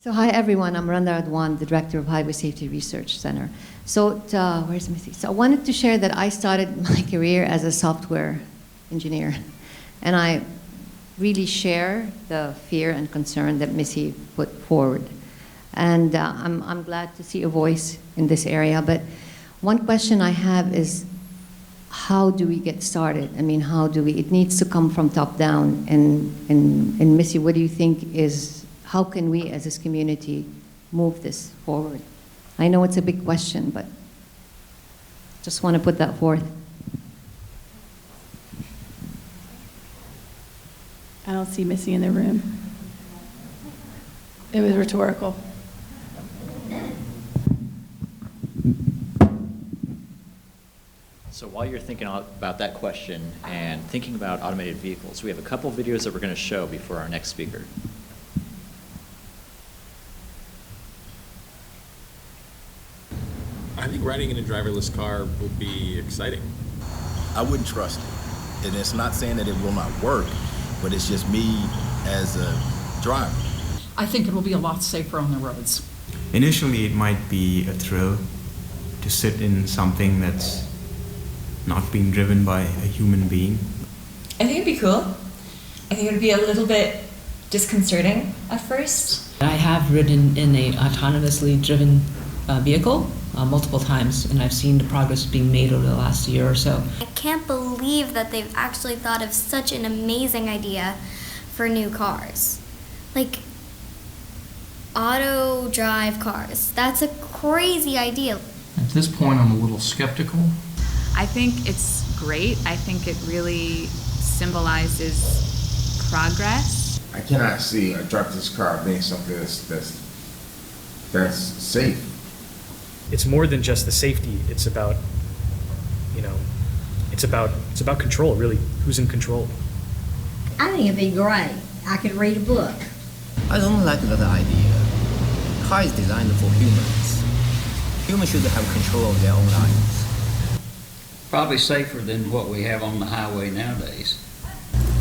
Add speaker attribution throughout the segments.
Speaker 1: So hi everyone, I'm Randa Radwan, the Director of Highway Safety Research Center. So where's Missy? So I wanted to share that I started my career as a software engineer, and I really share the fear and concern that Missy put forward. And I'm glad to see a voice in this area, but one question I have is, how do we get started? I mean, how do we, it needs to come from top down, and Missy, what do you think is, how can we as this community move this forward? I know it's a big question, but just want to put that forth.
Speaker 2: I don't see Missy in the room. It was rhetorical.
Speaker 3: So while you're thinking about that question and thinking about automated vehicles, we have a couple videos that we're going to show before our next speaker.
Speaker 4: I think riding in a driverless car will be exciting.
Speaker 5: I wouldn't trust it. And it's not saying that it will not work, but it's just me as a driver.
Speaker 6: I think it will be a lot safer on the roads.
Speaker 7: Initially, it might be a thrill to sit in something that's not being driven by a human being.
Speaker 8: I think it'd be cool. I think it would be a little bit disconcerting at first.
Speaker 9: I have ridden in a autonomously driven vehicle multiple times, and I've seen the progress being made over the last year or so.
Speaker 10: I can't believe that they've actually thought of such an amazing idea for new cars. Like, auto drive cars. That's a crazy idea.
Speaker 11: At this point, I'm a little skeptical.
Speaker 12: I think it's great. I think it really symbolizes progress.
Speaker 13: I cannot see a driverless car being something that's safe.
Speaker 14: It's more than just the safety. It's about, it's about control, really. Who's in control?
Speaker 15: I think it'd be great. I could read a book.
Speaker 16: I don't like that idea. Car is designed for humans. Humans should have control of their own lives.
Speaker 17: Probably safer than what we have on the highway nowadays.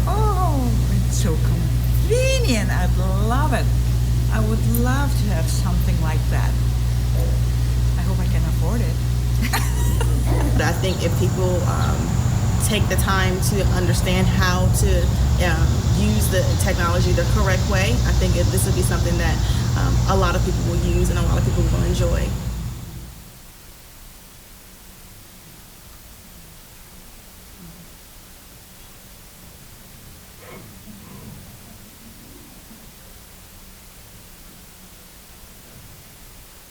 Speaker 18: Oh, it's so convenient. I'd love it. I would love to have something like that. I hope I can afford it.
Speaker 19: But I think if people take the time to understand how to use the technology the correct way, I think this would be something that a lot of people will use and a lot of people will enjoy.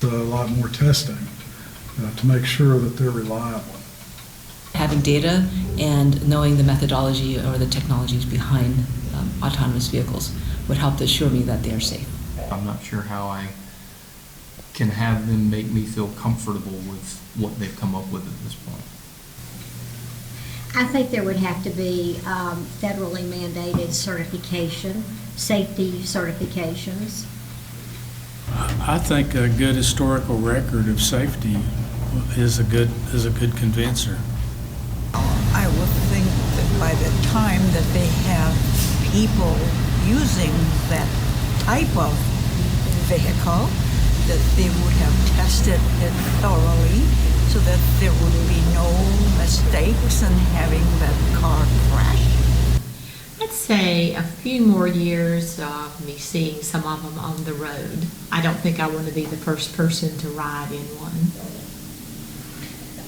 Speaker 20: A lot more testing to make sure that they're reliable.
Speaker 9: Having data and knowing the methodology or the technologies behind autonomous vehicles would help to assure me that they are safe.
Speaker 11: I'm not sure how I can have them make me feel comfortable with what they've come up with at this point.
Speaker 15: I think there would have to be federally mandated certification, safety certifications.
Speaker 2: I think a good historical record of safety is a good convincer.
Speaker 18: I would think that by the time that they have people using that type of vehicle, that they would have tested it thoroughly so that there would be no mistakes in having that car crash.
Speaker 6: I'd say a few more years of me seeing some of them on the road. I don't think I want to be the first person to ride in one.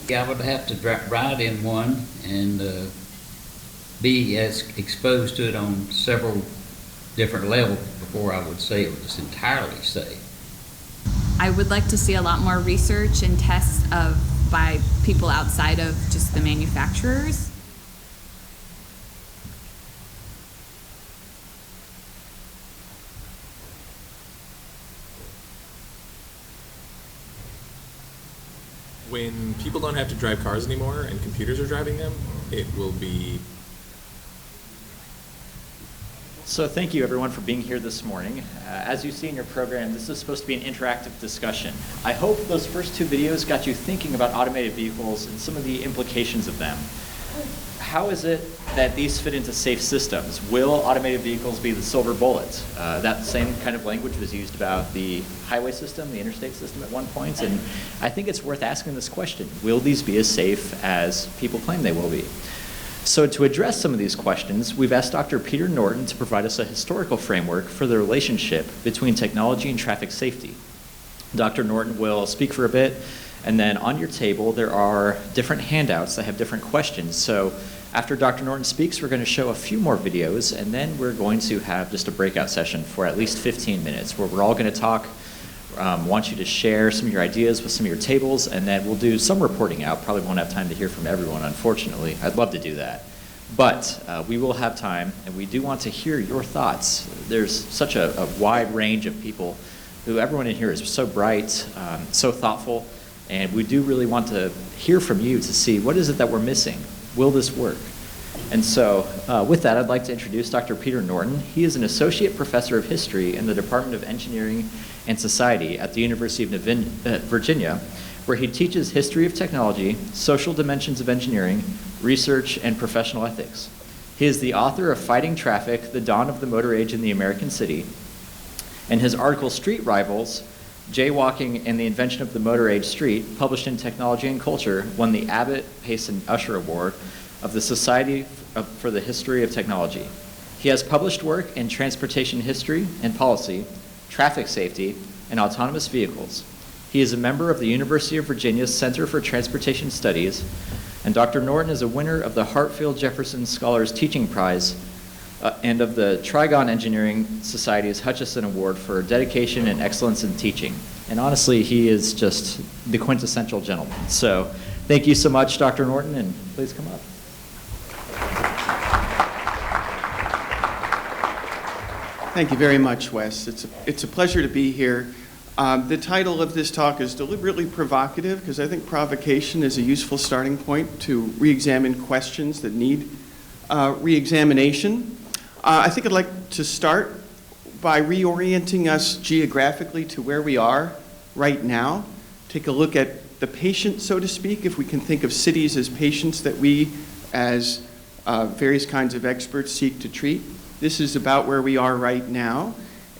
Speaker 17: Yeah, I would have to ride in one and be as exposed to it on several different levels before I would say it was entirely safe.
Speaker 12: I would like to see a lot more research and tests by people outside of just the manufacturers.
Speaker 4: When people don't have to drive cars anymore and computers are driving them, it will be...
Speaker 3: So thank you everyone for being here this morning. As you see in your program, this is supposed to be an interactive discussion. I hope those first two videos got you thinking about automated vehicles and some of the implications of them. how is it that these fit into safe systems? Will automated vehicles be the silver bullet? That same kind of language was used about the highway system, the interstate system at one point, and I think it's worth asking this question. Will these be as safe as people claim they will be? So to address some of these questions, we've asked Dr. Peter Norton to provide us a historical framework for the relationship between technology and traffic safety. Dr. Norton will speak for a bit, and then on your table there are different handouts that have different questions. So after Dr. Norton speaks, we're going to show a few more videos, and then we're going to have just a breakout session for at least 15 minutes where we're all going to talk. Want you to share some of your ideas with some of your tables, and then we'll do some reporting out. Probably won't have time to hear from everyone, unfortunately. I'd love to do that. But we will have time, and we do want to hear your thoughts. There's such a wide range of people who everyone in here is so bright, so thoughtful, and we do really want to hear from you to see what is it that we're missing. Will this work? And so with that, I'd like to introduce Dr. Peter Norton. He is an associate professor of history in the Department of Engineering and Society at the University of Virginia, where he teaches history of technology, social dimensions of engineering, research, and professional ethics. He is the author of Fighting Traffic, The Dawn of the Motor Age in the American City, and his article Street Rivals, Jaywalking and the Invention of the Motor Age Street, published in Technology and Culture, won the Abbott, Pace, and Usher Award of the Society for the History of Technology. He has published work in transportation history and policy, traffic safety, and autonomous vehicles. He is a member of the University of Virginia's Center for Transportation Studies, and Dr. Norton is a winner of the Hartfield Jefferson Scholars Teaching Prize and of the Trigon Engineering Society's Hutchison Award for dedication and excellence in teaching. And honestly, he is just the quintessential gentleman. So thank you so much, Dr. Norton, and please come up.
Speaker 21: Thank you very much, Wes. It's a pleasure to be here. The title of this talk is deliberately provocative because I think provocation is a useful starting point to re-examine questions that need re-examination. I think I'd like to start by reorienting us geographically to where we are right now. Take a look at the patient, so to speak, if we can think of cities as patients that we, as various kinds of experts, seek to treat. This is about where we are right now.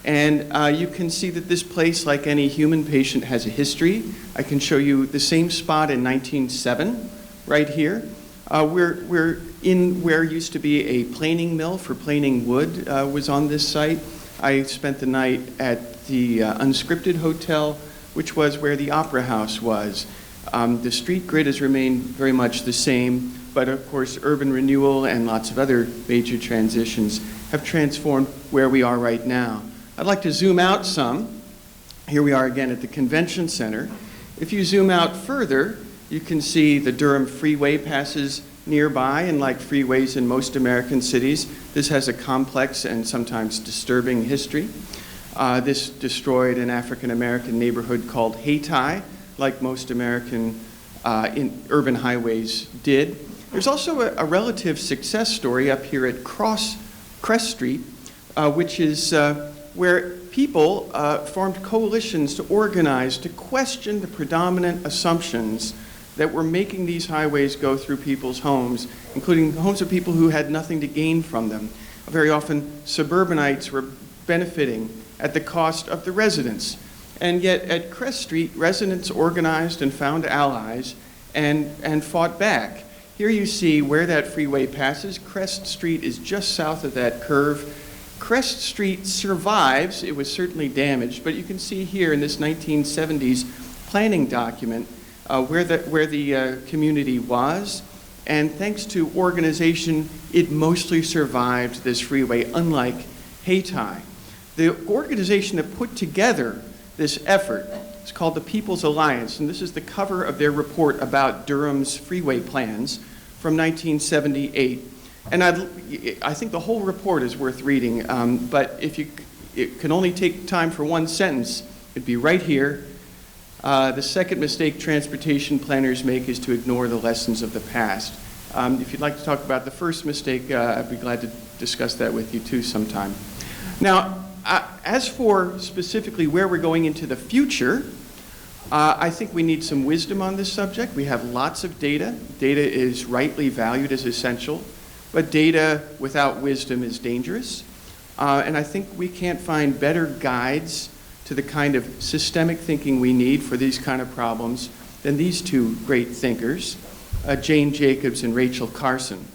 Speaker 21: And you can see that this place, like any human patient, has a history. I can show you the same spot in 1907, right here. We're in where used to be a planing mill for planing wood was on this site. I spent the night at the Unscripted Hotel, which was where the Opera House was. The street grid has remained very much the same, but of course urban renewal and lots of other major transitions have transformed where we are right now. I'd like to zoom out some. Here we are again at the Convention Center. If you zoom out further, you can see the Durham Freeway passes nearby, and like freeways in most American cities, this has a complex and sometimes disturbing history. This destroyed an African-American neighborhood called Hayti, like most American urban highways did. There's also a relative success story up here at Crest Street, which is where people formed coalitions to organize to question the predominant assumptions that were making these highways go through people's homes, including homes of people who had nothing to gain from them. Very often, suburbanites were benefiting at the cost of the residents. And yet at Crest Street, residents organized and found allies and fought back. Here you see where that freeway passes. Crest Street is just south of that curve. Crest Street survives. It was certainly damaged, but you can see here in this 1970s planning document where the community was. And thanks to organization, it mostly survived this freeway, unlike Hayti. The organization that put together this effort is called the People's Alliance, and this is the cover of their report about Durham's freeway plans from 1978. And I think the whole report is worth reading, but if you can only take time for one sentence, it'd be right here. The second mistake transportation planners make is to ignore the lessons of the past. If you'd like to talk about the first mistake, I'd be glad to discuss that with you too sometime. Now, as for specifically where we're going into the future, I think we need some wisdom on this subject. We have lots of data. Data is rightly valued as essential, but data without wisdom is dangerous. And I think we can't find better guides to the kind of systemic thinking we need for these kind of problems than these two great thinkers, Jane Jacobs and Rachel Carson.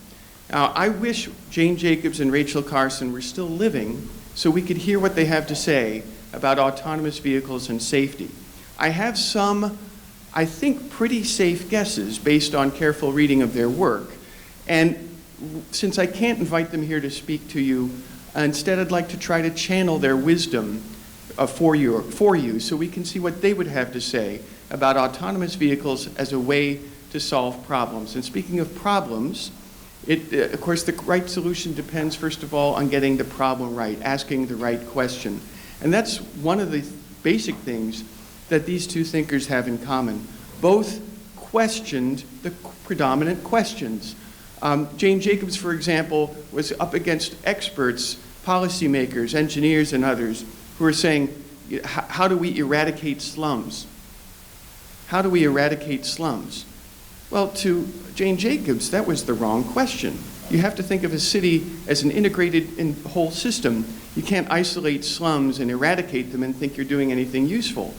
Speaker 21: Now, I wish Jane Jacobs and Rachel Carson were still living so we could hear what they have to say about autonomous vehicles and safety. I have some, I think, pretty safe guesses based on careful reading of their work. And since I can't invite them here to speak to you, instead I'd like to try to channel their wisdom for you so we can see what they would have to say about autonomous vehicles as a way to solve problems. And speaking of problems, of course, the right solution depends, first of all, on getting the problem right, asking the right question. And that's one of the basic things that these two thinkers have in common. Both questioned the predominant questions. Jane Jacobs, for example, was up against experts, policymakers, engineers, and others who were saying, how do we eradicate slums? How do we eradicate slums? Well, to Jane Jacobs, that was the wrong question. You have to think of a city as an integrated whole system. You can't isolate slums and eradicate them and think you're doing anything useful.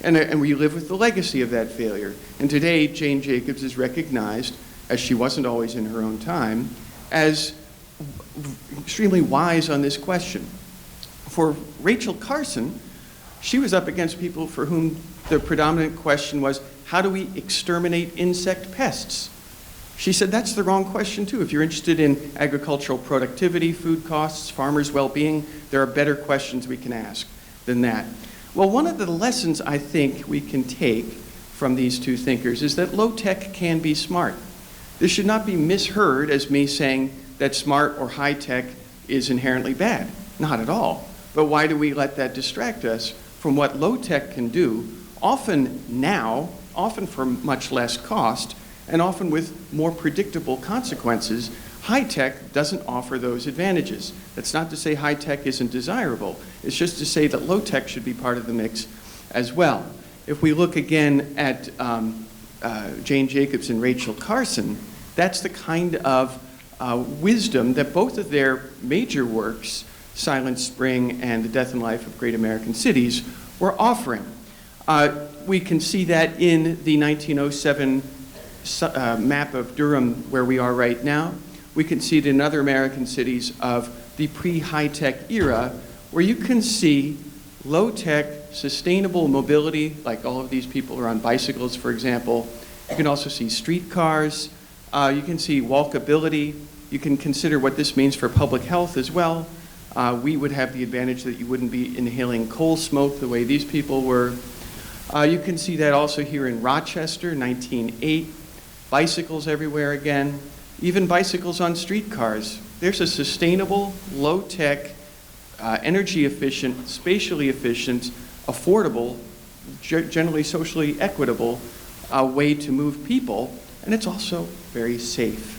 Speaker 21: And we live with the legacy of that failure. And today, Jane Jacobs is recognized, as she wasn't always in her own time, as extremely wise on this question. For Rachel Carson, she was up against people for whom the predominant question was, how do we exterminate insect pests? She said that's the wrong question too. If you're interested in agricultural productivity, food costs, farmers' well-being, there are better questions we can ask than that. Well, one of the lessons I think we can take from these two thinkers is that low-tech can be smart. This should not be misheard as me saying that smart or high-tech is inherently bad. Not at all. But why do we let that distract us from what low-tech can do, often now, often for much less cost, and often with more predictable consequences? High-tech doesn't offer those advantages. That's not to say high-tech isn't desirable. It's just to say that low-tech should be part of the mix as well. If we look again at Jane Jacobs and Rachel Carson, that's the kind of wisdom that both of their major works, Silent Spring and The Death and Life of Great American Cities, were offering. We can see that in the 1907 map of Durham, where we are right now. We can see it in other American cities of the pre-high-tech era, where you can see low-tech, sustainable mobility, like all of these people are on bicycles, for example. You can also see streetcars. You can see walkability. You can consider what this means for public health as well. We would have the advantage that you wouldn't be inhaling coal smoke the way these people were. You can see that also here in Rochester, 1908. Bicycles everywhere again. Even bicycles on streetcars. There's a sustainable, low-tech, energy-efficient, spatially efficient, affordable, generally socially equitable way to move people, and it's also very safe.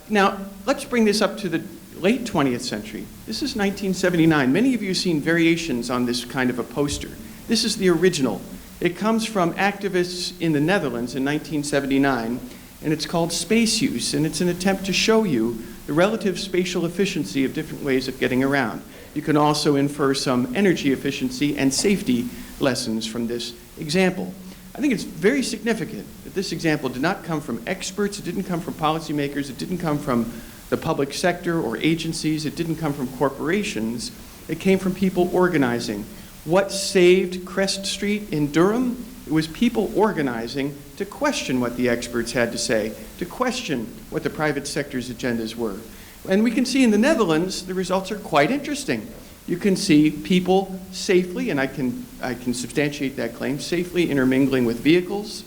Speaker 21: Now, let's bring this up to the late 20th century. This is 1979. Many of you have seen variations on this kind of a poster. This is the original. It comes from activists in the Netherlands in 1979, and it's called Space Use, and it's an attempt to show you the relative spatial efficiency of different ways of getting around. You can also infer some energy efficiency and safety lessons from this example. I think it's very significant that this example did not come from experts, it didn't come from policymakers, it didn't come from the public sector or agencies, it didn't come from corporations, it came from people organizing. What saved Crest Street in Durham? It was people organizing to question what the experts had to say, to question what the private sector's agendas were. And we can see in the Netherlands, the results are quite interesting. You can see people safely, and I can substantiate that claim, safely intermingling with vehicles,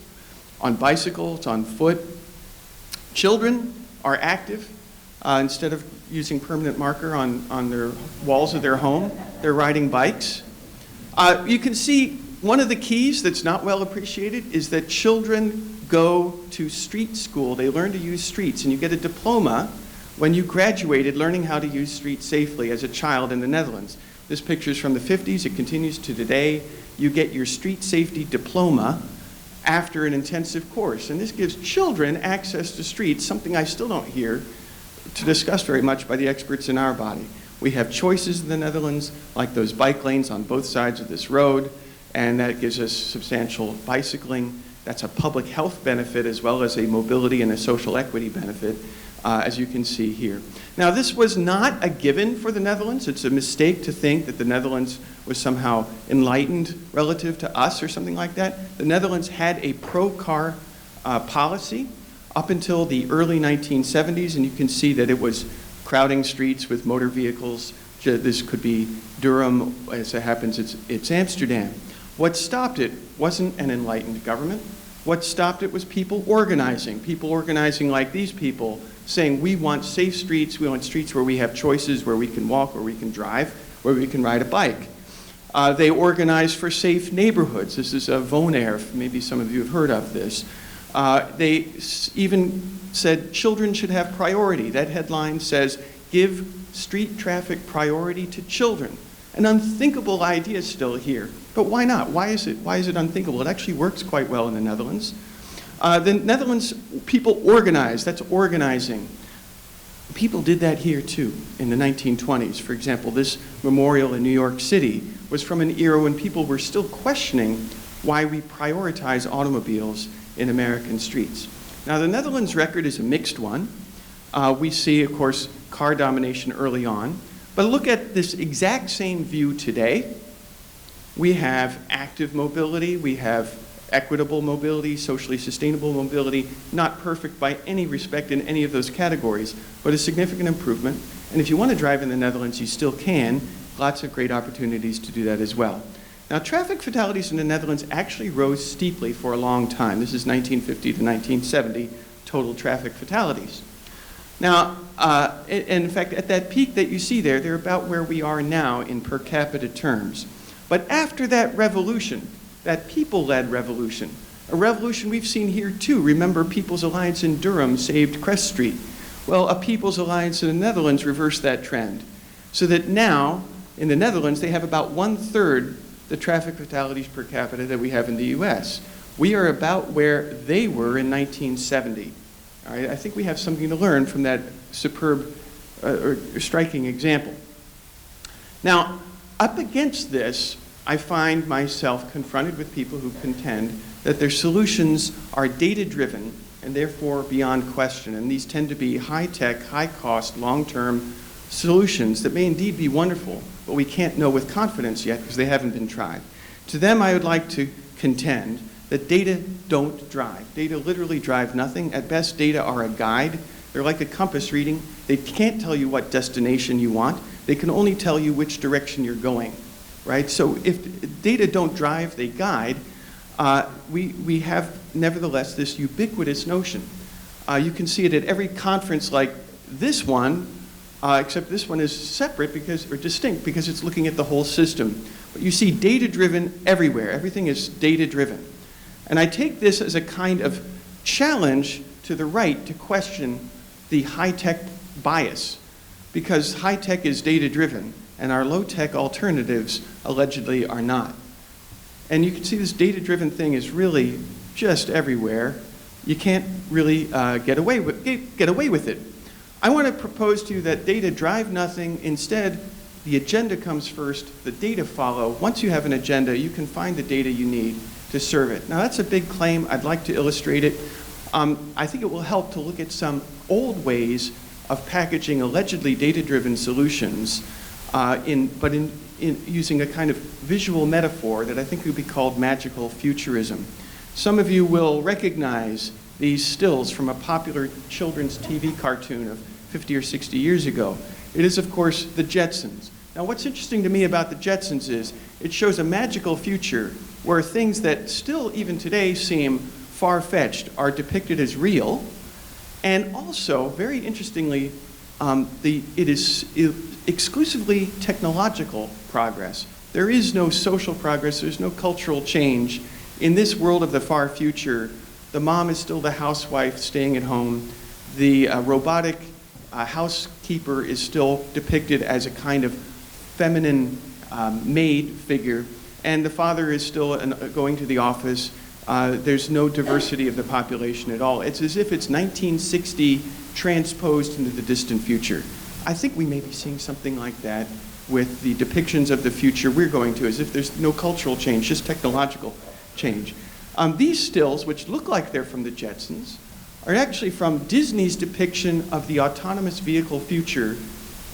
Speaker 21: on bicycles, on foot. Children are active. Instead of using permanent marker on their walls of their home, they're riding bikes. You can see one of the keys that's not well appreciated is that children go to street school. They learn to use streets, and you get a diploma when you graduated learning how to use streets safely as a child in the Netherlands. This picture is from the 50s. It continues to today. You get your street safety diploma after an intensive course. And this gives children access to streets, something I still don't hear to discuss very much by the experts in our body. We have choices in the Netherlands, like those bike lanes on both sides of this road, and that gives us substantial bicycling. That's a public health benefit as well as a mobility and a social equity benefit, as you can see here. Now, this was not a given for the Netherlands. It's a mistake to think that the Netherlands was somehow enlightened relative to us or something like that. The Netherlands had a pro-car policy up until the early 1970s, and you can see that it was crowding streets with motor vehicles. This could be Durham, as it happens, it's Amsterdam. What stopped it wasn't an enlightened government. What stopped it was people organizing like these people, saying we want safe streets, we want streets where we have choices, where we can walk, where we can drive, where we can ride a bike. They organized for safe neighborhoods. This is a Wonerf, maybe some of you have heard of this. They even said children should have priority. That headline says, give street traffic priority to children. An unthinkable idea still here, but why not? Why is it unthinkable? It actually works quite well in the Netherlands. The Netherlands, people organize, that's organizing. People did that here too in the 1920s. For example, this memorial in New York City was from an era when people were still questioning why we prioritize automobiles in American streets. Now, the Netherlands record is a mixed one. We see, of course, car domination early on. But look at this exact same view today. We have active mobility, we have equitable mobility, socially sustainable mobility, not perfect by any respect in any of those categories, but a significant improvement. And if you want to drive in the Netherlands, you still can. Lots of great opportunities to do that as well. Now, traffic fatalities in the Netherlands actually rose steeply for a long time. This is 1950 to 1970, total traffic fatalities. Now, in fact, at that peak that you see there, they're about where we are now in per capita terms. But after that revolution, that people-led revolution, a revolution we've seen here too. Remember, People's Alliance in Durham saved Crest Street. Well, a People's Alliance in the Netherlands reversed that trend. So that now, in the Netherlands, they have about 1/3 the traffic fatalities per capita that we have in the US. We are about where they were in 1970. All right, I think we have something to learn from that superb or striking example. Now, up against this, I find myself confronted with people who contend that their solutions are data-driven and therefore beyond question. And these tend to be high-tech, high-cost, long-term solutions that may indeed be wonderful, but we can't know with confidence yet because they haven't been tried. To them, I would like to contend that data don't drive. Data literally drive nothing. At best, data are a guide. They're like a compass reading. They can't tell you what destination you want. They can only tell you which direction you're going, right? So if data don't drive, they guide. We have, nevertheless, this ubiquitous notion. You can see it at every conference like this one, except this one is separate or distinct because it's looking at the whole system. But you see data-driven everywhere. Everything is data-driven. And I take this as a kind of challenge to the right to question the high-tech bias, because high-tech is data-driven, and our low-tech alternatives allegedly are not. And you can see this data-driven thing is really just everywhere. You can't really get away with it. I want to propose to you that data drive nothing. Instead, the agenda comes first, the data follow. Once you have an agenda, you can find the data you need to serve it. Now, that's a big claim. I'd like to illustrate it. I think it will help to look at some old ways of packaging allegedly data-driven solutions, but in using a kind of visual metaphor that I think would be called magical futurism. Some of you will recognize these stills from a popular children's TV cartoon of 50 or 60 years ago. It is, of course, the Jetsons. Now, what's interesting to me about the Jetsons is it shows a magical future where things that still, even today, seem far-fetched are depicted as real. And also, very interestingly, it is exclusively technological progress. There is no social progress. There's no cultural change. In this world of the far future, the mom is still the housewife staying at home. The robotic housekeeper is still depicted as a kind of feminine maid figure, and the father is still going to the office. There's no diversity of the population at all. It's as if it's 1960 transposed into the distant future. I think we may be seeing something like that with the depictions of the future we're going to, as if there's no cultural change, just technological change. These stills, which look like they're from the Jetsons, are actually from Disney's depiction of the autonomous vehicle future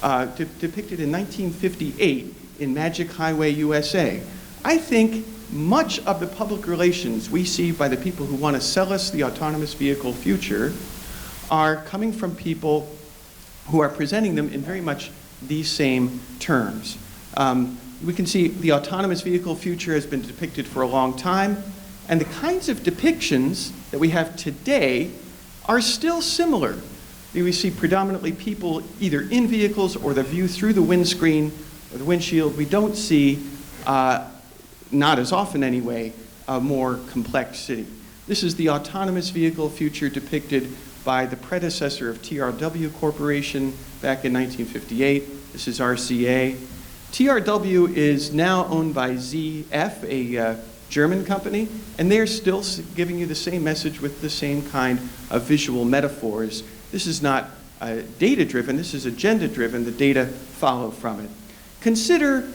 Speaker 21: depicted in 1958 in Magic Highway USA. I think much of the public relations we see by the people who want to sell us the autonomous vehicle future are coming from people who are presenting them in very much these same terms. We can see the autonomous vehicle future has been depicted for a long time, and the kinds of depictions that we have today are still similar. We see predominantly people either in vehicles or the view through the windscreen or the windshield. We don't see, not as often anyway, a more complex city. This is the autonomous vehicle future depicted by the predecessor of TRW Corporation back in 1958. This is RCA. TRW is now owned by ZF, a German company, and they're still giving you the same message with the same kind of visual metaphors. This is not data-driven, this is agenda-driven. The data follow from it. Consider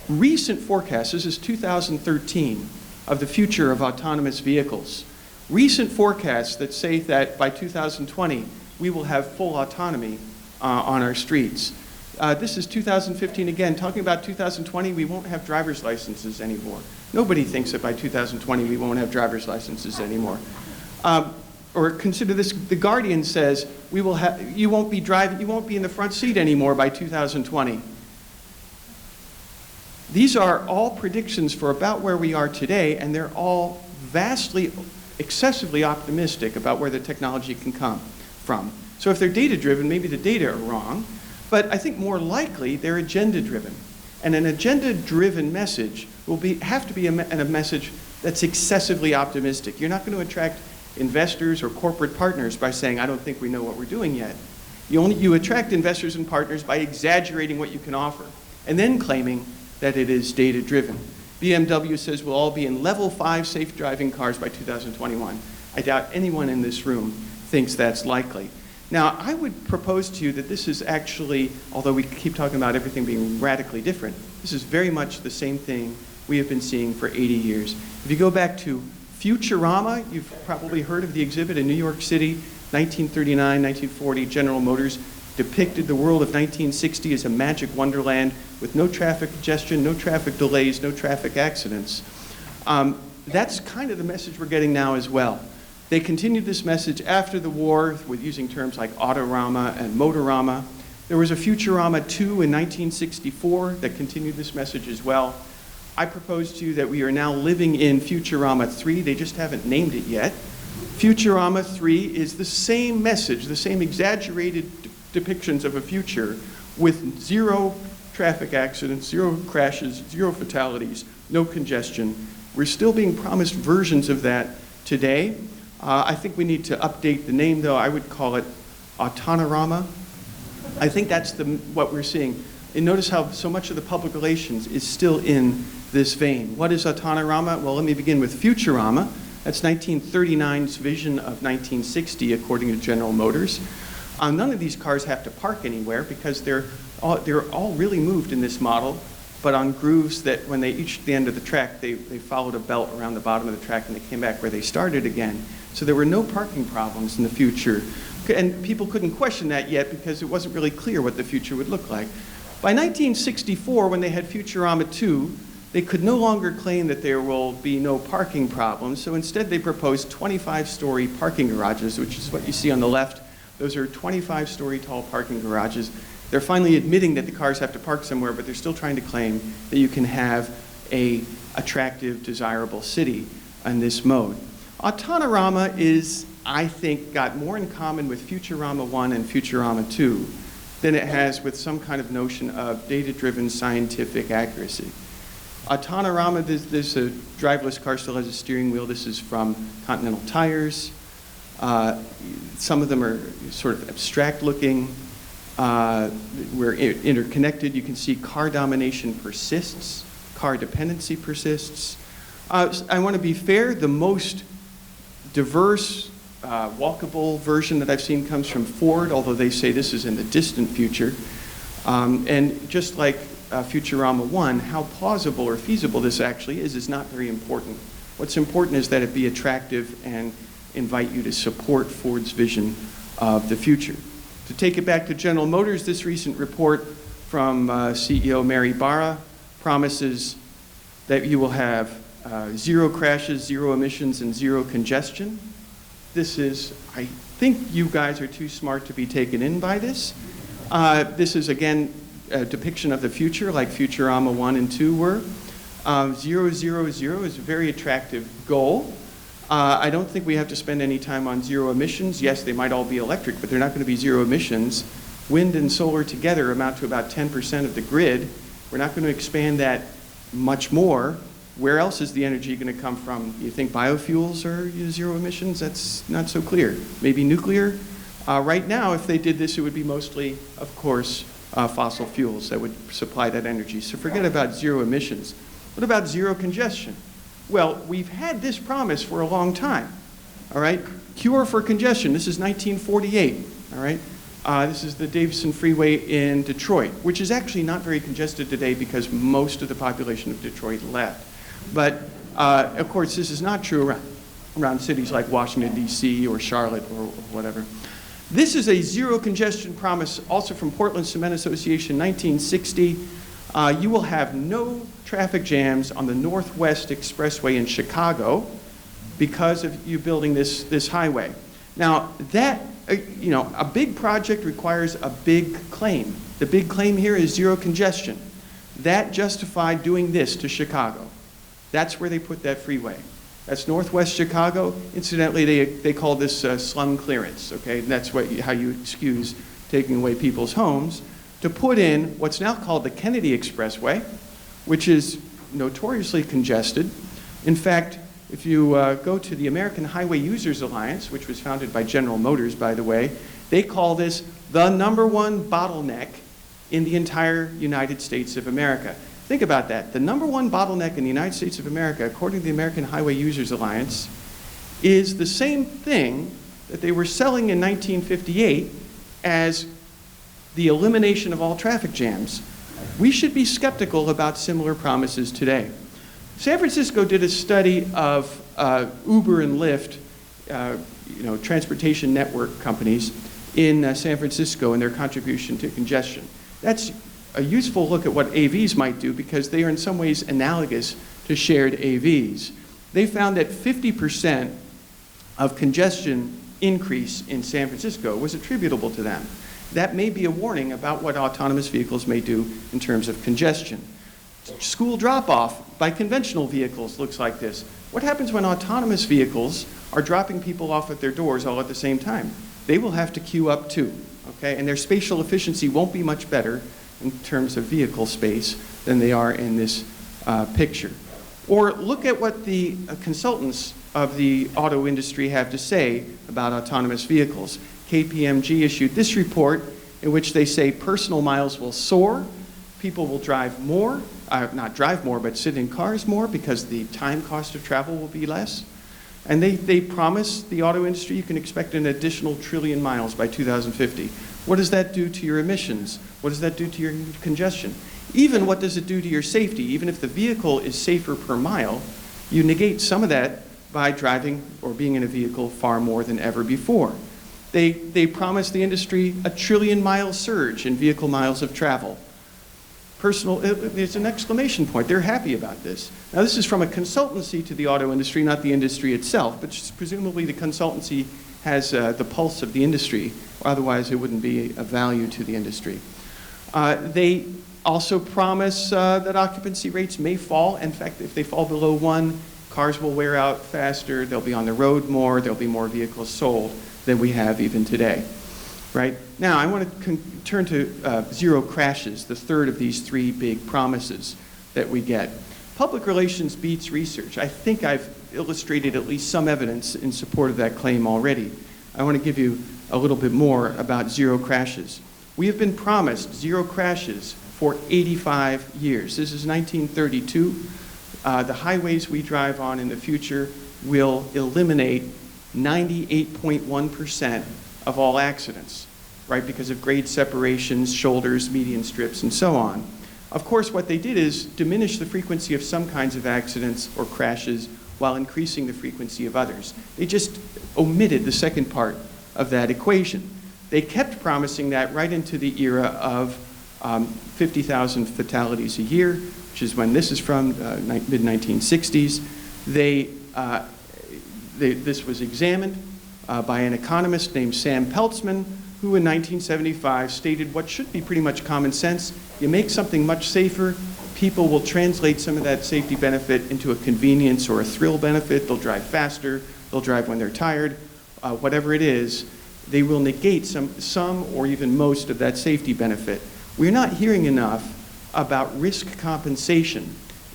Speaker 21: recent forecasts. This is 2013 of the future of autonomous vehicles. Recent forecasts that say that by 2020, we will have full autonomy on our streets. This is 2015 again, talking about 2020, we won't have driver's licenses anymore. Nobody thinks that by 2020 we won't have driver's licenses anymore. Or consider this, The Guardian says you won't be in the front seat anymore by 2020. These are all predictions for about where we are today, and they're all vastly, excessively optimistic about where the technology can come from. So if they're data-driven, maybe the data are wrong, but I think more likely they're agenda-driven. And an agenda-driven message will have to be a message that's excessively optimistic. You're not going to attract investors or corporate partners by saying, I don't think we know what we're doing yet. You attract investors and partners by exaggerating what you can offer and then claiming that it is data-driven. BMW says we'll all be in level 5 safe driving cars by 2021. I doubt anyone in this room thinks that's likely. Now, I would propose to you that this is actually, although we keep talking about everything being radically different, this is very much the same thing we have been seeing for 80 years. If you go back to Futurama, you've probably heard of the exhibit in New York City, 1939, 1940, General Motors depicted the world of 1960 as a magic wonderland with no traffic congestion, no traffic delays, no traffic accidents. That's kind of the message we're getting now as well. They continued this message after the war with using terms like Autorama and Motorama. There was a Futurama 2 in 1964 that continued this message as well. I propose to you that we are now living in Futurama 3. They just haven't named it yet. Futurama 3 is the same message, the same exaggerated depictions of a future with 0 traffic accidents, 0 crashes, 0 fatalities, no congestion. We're still being promised versions of that today. I think we need to update the name, though. I would call it Autonorama. I think that's what we're seeing. And notice how so much of the public relations is still in this vein. What is Autonorama? Well, let me begin with Futurama. That's 1939's vision of 1960, according to General Motors. None of these cars have to park anywhere because they're all really moved in this model, but on grooves that when they reached the end of the track, they followed a belt around the bottom of the track and they came back where they started again. So there were no parking problems in the future. And people couldn't question that yet because it wasn't really clear what the future would look like. By 1964, when they had Futurama 2, they could no longer claim that there will be no parking problems. So instead they proposed 25-story parking garages, which is what you see on the left. Those are 25-story tall parking garages. They're finally admitting that the cars have to park somewhere, but they're still trying to claim that you can have an attractive, desirable city in this mode. Autonorama is, I think, got more in common with Futurama 1 and Futurama 2 than it has with some kind of notion of data-driven scientific accuracy. Autonorama, this driverless car still has a steering wheel. This is from Continental Tires. Some of them are sort of abstract looking. We're interconnected. You can see car domination persists, car dependency persists. I want to be fair. The most diverse, walkable version that I've seen comes from Ford, although they say this is in the distant future. And just like Futurama 1, how plausible or feasible this actually is not very important. What's important is that it be attractive and invite you to support Ford's vision of the future. To take it back to General Motors, this recent report from CEO Mary Barra promises that you will have 0 crashes, 0 emissions, and 0 congestion. This is, I think you guys are too smart to be taken in by this. This is, again, a depiction of the future like Futurama 1 and 2 were. 0, 0, 0 is a very attractive goal. I don't think we have to spend any time on 0 emissions. Yes, they might all be electric, but they're not going to be 0 emissions. Wind and solar together amount to about 10% of the grid. We're not going to expand that much more. Where else is the energy going to come from? You think biofuels are 0 emissions? That's not so clear. Maybe nuclear? Right now, if they did this, it would be mostly, of course, fossil fuels that would supply that energy. So forget about 0 emissions. What about 0 congestion? Well, we've had this promise for a long time, all right? Cure for congestion, this is 1948, all right? This is the Davison Freeway in Detroit, which is actually not very congested today because most of the population of Detroit left. But, of course, this is not true around cities like Washington, D.C. or Charlotte or whatever. This is a 0 congestion promise also from Portland Cement Association, 1960. You will have no traffic jams on the Northwest Expressway in Chicago because of you building this highway. Now, that, a big project requires a big claim. The big claim here is 0 congestion. That justified doing this to Chicago. That's where they put that freeway. That's Northwest Chicago. Incidentally, they call this slum clearance, okay? That's how you excuse taking away people's homes, to put in what's now called the Kennedy Expressway, which is notoriously congested. In fact, if you go to the American Highway Users Alliance, which was founded by General Motors, by the way, they call this the #1 bottleneck in the entire United States of America. Think about that. The #1 bottleneck in the United States of America, according to the American Highway Users Alliance, is the same thing that they were selling in 1958 as the elimination of all traffic jams. We should be skeptical about similar promises today. San Francisco did a study of Uber and Lyft, transportation network companies in San Francisco and their contribution to congestion. That's a useful look at what AVs might do because they are in some ways analogous to shared AVs. They found that 50% of congestion increase in San Francisco was attributable to them. That may be a warning about what autonomous vehicles may do in terms of congestion. School drop-off by conventional vehicles looks like this. What happens when autonomous vehicles are dropping people off at their doors all at the same time? They will have to queue up too, okay? And their spatial efficiency won't be much better in terms of vehicle space than they are in this picture. Or look at what the consultants of the auto industry have to say about autonomous vehicles. KPMG issued this report in which they say personal miles will soar, people will drive more, not drive more, but sit in cars more because the time cost of travel will be less. And they promise the auto industry you can expect an additional 1 trillion miles by 2050. What does that do to your emissions? What does that do to your congestion? Even what does it do to your safety? Even if the vehicle is safer per mile, you negate some of that by driving or being in a vehicle far more than ever before. They promise the industry a 1 trillion mile surge in vehicle miles of travel. There's an exclamation point. They're happy about this. Now, this is from a consultancy to the auto industry, not the industry itself, but presumably the consultancy has the pulse of the industry. Otherwise, it wouldn't be of value to the industry. They also promise that occupancy rates may fall. In fact, if they fall below 1, cars will wear out faster, they'll be on the road more, there'll be more vehicles sold than we have even today. Right? Now, I want to turn to 0 crashes, the third of these 3 big promises that we get. Public relations beats research. I think I've illustrated at least some evidence in support of that claim already. I want to give you a little bit more about 0 crashes. We have been promised zero crashes for 85 years. This is 1932. The highways we drive on in the future will eliminate 98.1% of all accidents, right, because of grade separations, shoulders, median strips, and so on. Of course, what they did is diminish the frequency of some kinds of accidents or crashes while increasing the frequency of others. They just omitted the second part of that equation. They kept promising that right into the era of 50,000 fatalities a year, which is when this is from, mid-1960s. This was examined by an economist named Sam Peltzman, who in 1975 stated what should be pretty much common sense. You make something much safer, people will translate some of that safety benefit into a convenience or a thrill benefit. They'll drive faster, they'll drive when they're tired, whatever it is. They will negate some or even most of that safety benefit. We're not hearing enough about risk compensation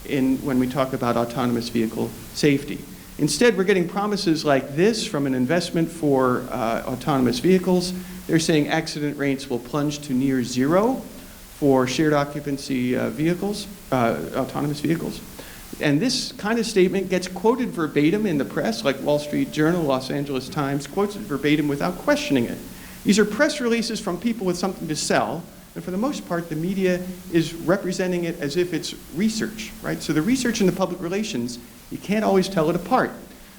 Speaker 21: when we talk about autonomous vehicle safety. Instead, we're getting promises like this from an investment for autonomous vehicles. They're saying accident rates will plunge to near zero for shared occupancy vehicles, autonomous vehicles. And this kind of statement gets quoted verbatim in the press, like Wall Street Journal, Los Angeles Times, quotes it verbatim without questioning it. These are press releases from people with something to sell, and for the most part, the media is representing it as if it's research, right? So the research and the public relations, you can't always tell it apart.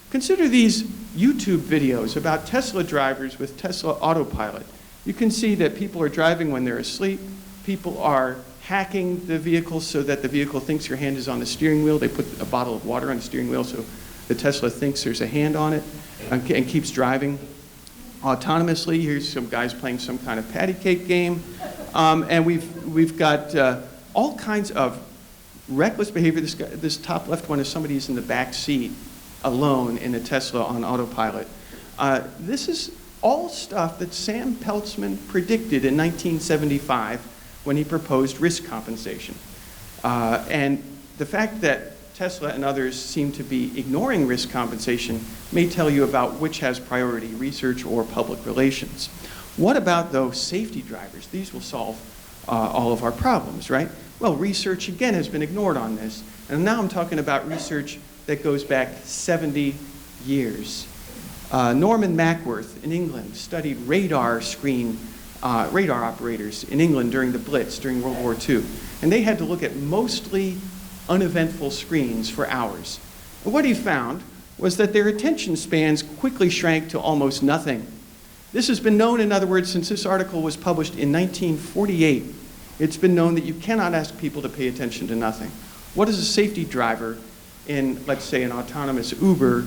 Speaker 21: Consider these YouTube videos about Tesla drivers with Tesla Autopilot. You can see that people are driving when they're asleep. People are hacking the vehicle so that the vehicle thinks your hand is on the steering wheel. They put a bottle of water on the steering wheel so the Tesla thinks there's a hand on it and keeps driving autonomously. Here's some guys playing some kind of patty cake game. And we've got all kinds of reckless behavior. This top left one is somebody who's in the back seat alone in a Tesla on autopilot. This is all stuff that Sam Peltzman predicted in 1975 when he proposed risk compensation. And the fact that Tesla and others seem to be ignoring risk compensation may tell you about which has priority, research or public relations. What about those safety drivers? These will solve all of our problems, right? Well, research again has been ignored on this. And now I'm talking about research that goes back 70 years. Norman Mackworth in England studied radar operators in England during the Blitz, during World War II. And they had to look at mostly uneventful screens for hours. And what he found was that their attention spans quickly shrank to almost nothing. This has been known, in other words, since this article was published in 1948. It's been known that you cannot ask people to pay attention to nothing. What does a safety driver in, let's say, an autonomous Uber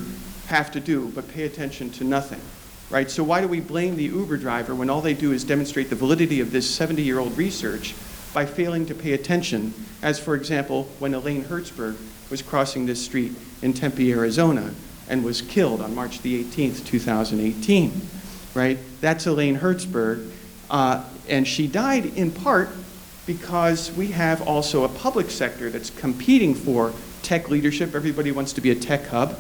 Speaker 21: have to do but pay attention to nothing, right? So why do we blame the Uber driver when all they do is demonstrate the validity of this 70-year-old research by failing to pay attention, as, for example, when Elaine Hertzberg was crossing this street in Tempe, Arizona, and was killed on March the 18th, 2018, right? That's Elaine Hertzberg, and she died in part because we have also a public sector that's competing for tech leadership. Everybody wants to be a tech hub.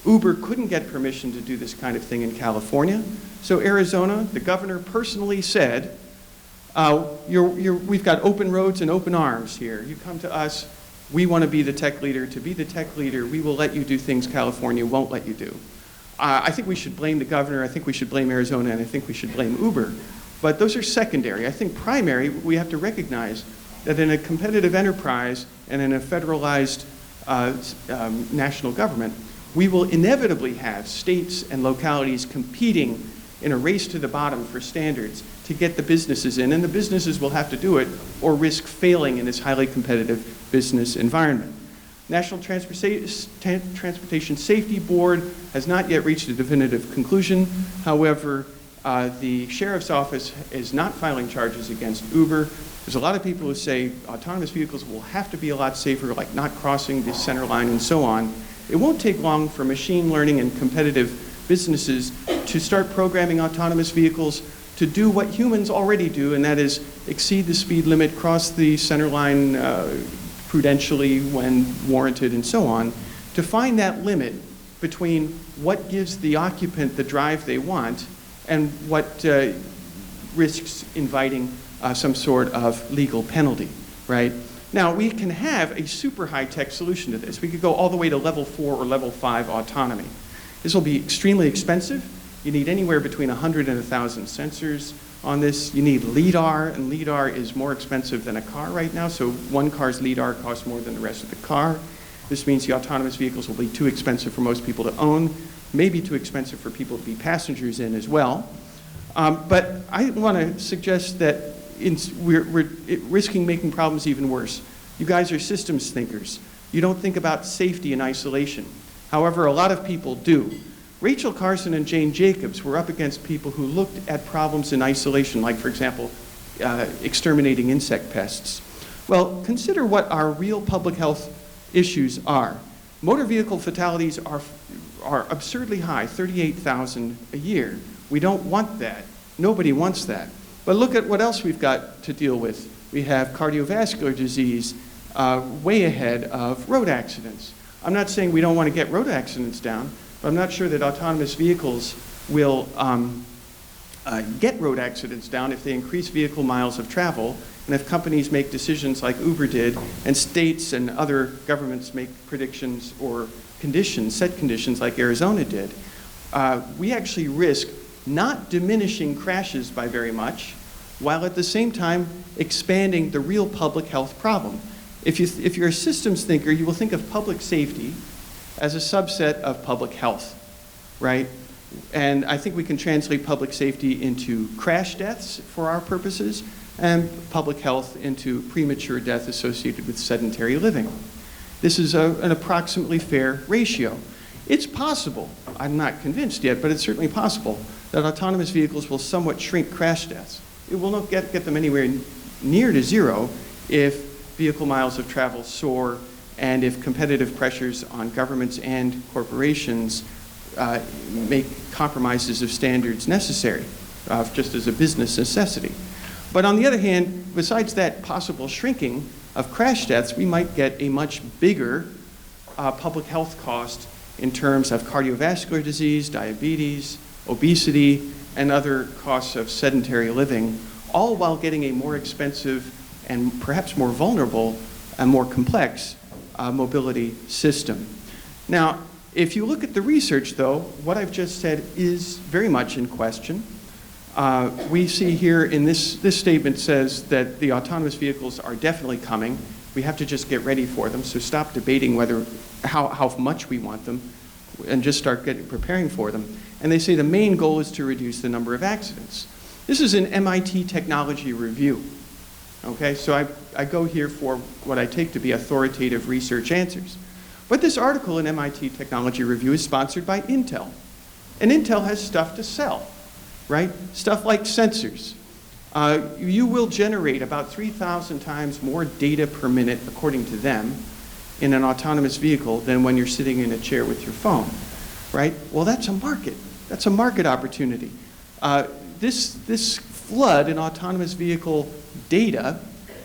Speaker 21: Uber couldn't get permission to do this kind of thing in California. So Arizona, the governor personally said, we've got open roads and open arms here. You come to us, we want to be the tech leader. To be the tech leader, we will let you do things California won't let you do. I think we should blame the governor, I think we should blame Arizona, and I think we should blame Uber. But those are secondary. I think primary, we have to recognize that in a competitive enterprise and in a federalized national government, we will inevitably have states and localities competing in a race to the bottom for standards to get the businesses in, and the businesses will have to do it or risk failing in this highly competitive business environment. National Transportation Safety Board has not yet reached a definitive conclusion. However, the Sheriff's Office is not filing charges against Uber. There's a lot of people who say autonomous vehicles will have to be a lot safer, like not crossing the center line and so on. It won't take long for machine learning and competitive businesses to start programming autonomous vehicles to do what humans already do, and that is exceed the speed limit, cross the center line prudentially when warranted, and so on, to find that limit between what gives the occupant the drive they want and what risks inviting some sort of legal penalty, right? Now, we can have a super high-tech solution to this. We could go all the way to level 4 or level 5 autonomy. This will be extremely expensive. You need anywhere between 100 and 1,000 sensors on this. You need LiDAR, and LiDAR is more expensive than a car right now, so one car's LiDAR costs more than the rest of the car. This means the autonomous vehicles will be too expensive for most people to own, maybe too expensive for people to be passengers in as well. But I want to suggest that we're risking making problems even worse. You guys are systems thinkers. You don't think about safety and isolation. However, a lot of people do. Rachel Carson and Jane Jacobs were up against people who looked at problems in isolation, like, for example, exterminating insect pests. Well, consider what our real public health issues are. Motor vehicle fatalities are absurdly high, 38,000 a year. We don't want that. Nobody wants that. But look at what else we've got to deal with. We have cardiovascular disease way ahead of road accidents. I'm not saying we don't want to get road accidents down, but I'm not sure that autonomous vehicles will get road accidents down if they increase vehicle miles of travel, and if companies make decisions like Uber did, and states and other governments make predictions or conditions, set conditions like Arizona did. We actually risk not diminishing crashes by very much, while at the same time expanding the real public health problem. If you're a systems thinker, you will think of public safety as a subset of public health, right? And I think we can translate public safety into crash deaths for our purposes, and public health into premature death associated with sedentary living. This is an approximately fair ratio. It's possible, I'm not convinced yet, but it's certainly possible that autonomous vehicles will somewhat shrink crash deaths. It will not get them anywhere near to zero if vehicle miles of travel soar and if competitive pressures on governments and corporations make compromises of standards necessary, just as a business necessity. But on the other hand, besides that possible shrinking of crash deaths, we might get a much bigger public health cost in terms of cardiovascular disease, diabetes, obesity, and other costs of sedentary living, all while getting a more expensive and perhaps more vulnerable and more complex mobility system. Now, if you look at the research, though, what I've just said is very much in question. We see here in this statement says that the autonomous vehicles are definitely coming. We have to just get ready for them, so stop debating how much we want them and just start preparing for them. And they say the main goal is to reduce the number of accidents. This is an MIT technology review. Okay, so I go here for what I take to be authoritative research answers. But this article in MIT Technology Review is sponsored by Intel. And Intel has stuff to sell, right? Stuff like sensors. You will generate about 3,000 times more data per minute, according to them, in an autonomous vehicle than when you're sitting in a chair with your phone, right? Well, that's a market. That's a market opportunity. This flood in autonomous vehicle data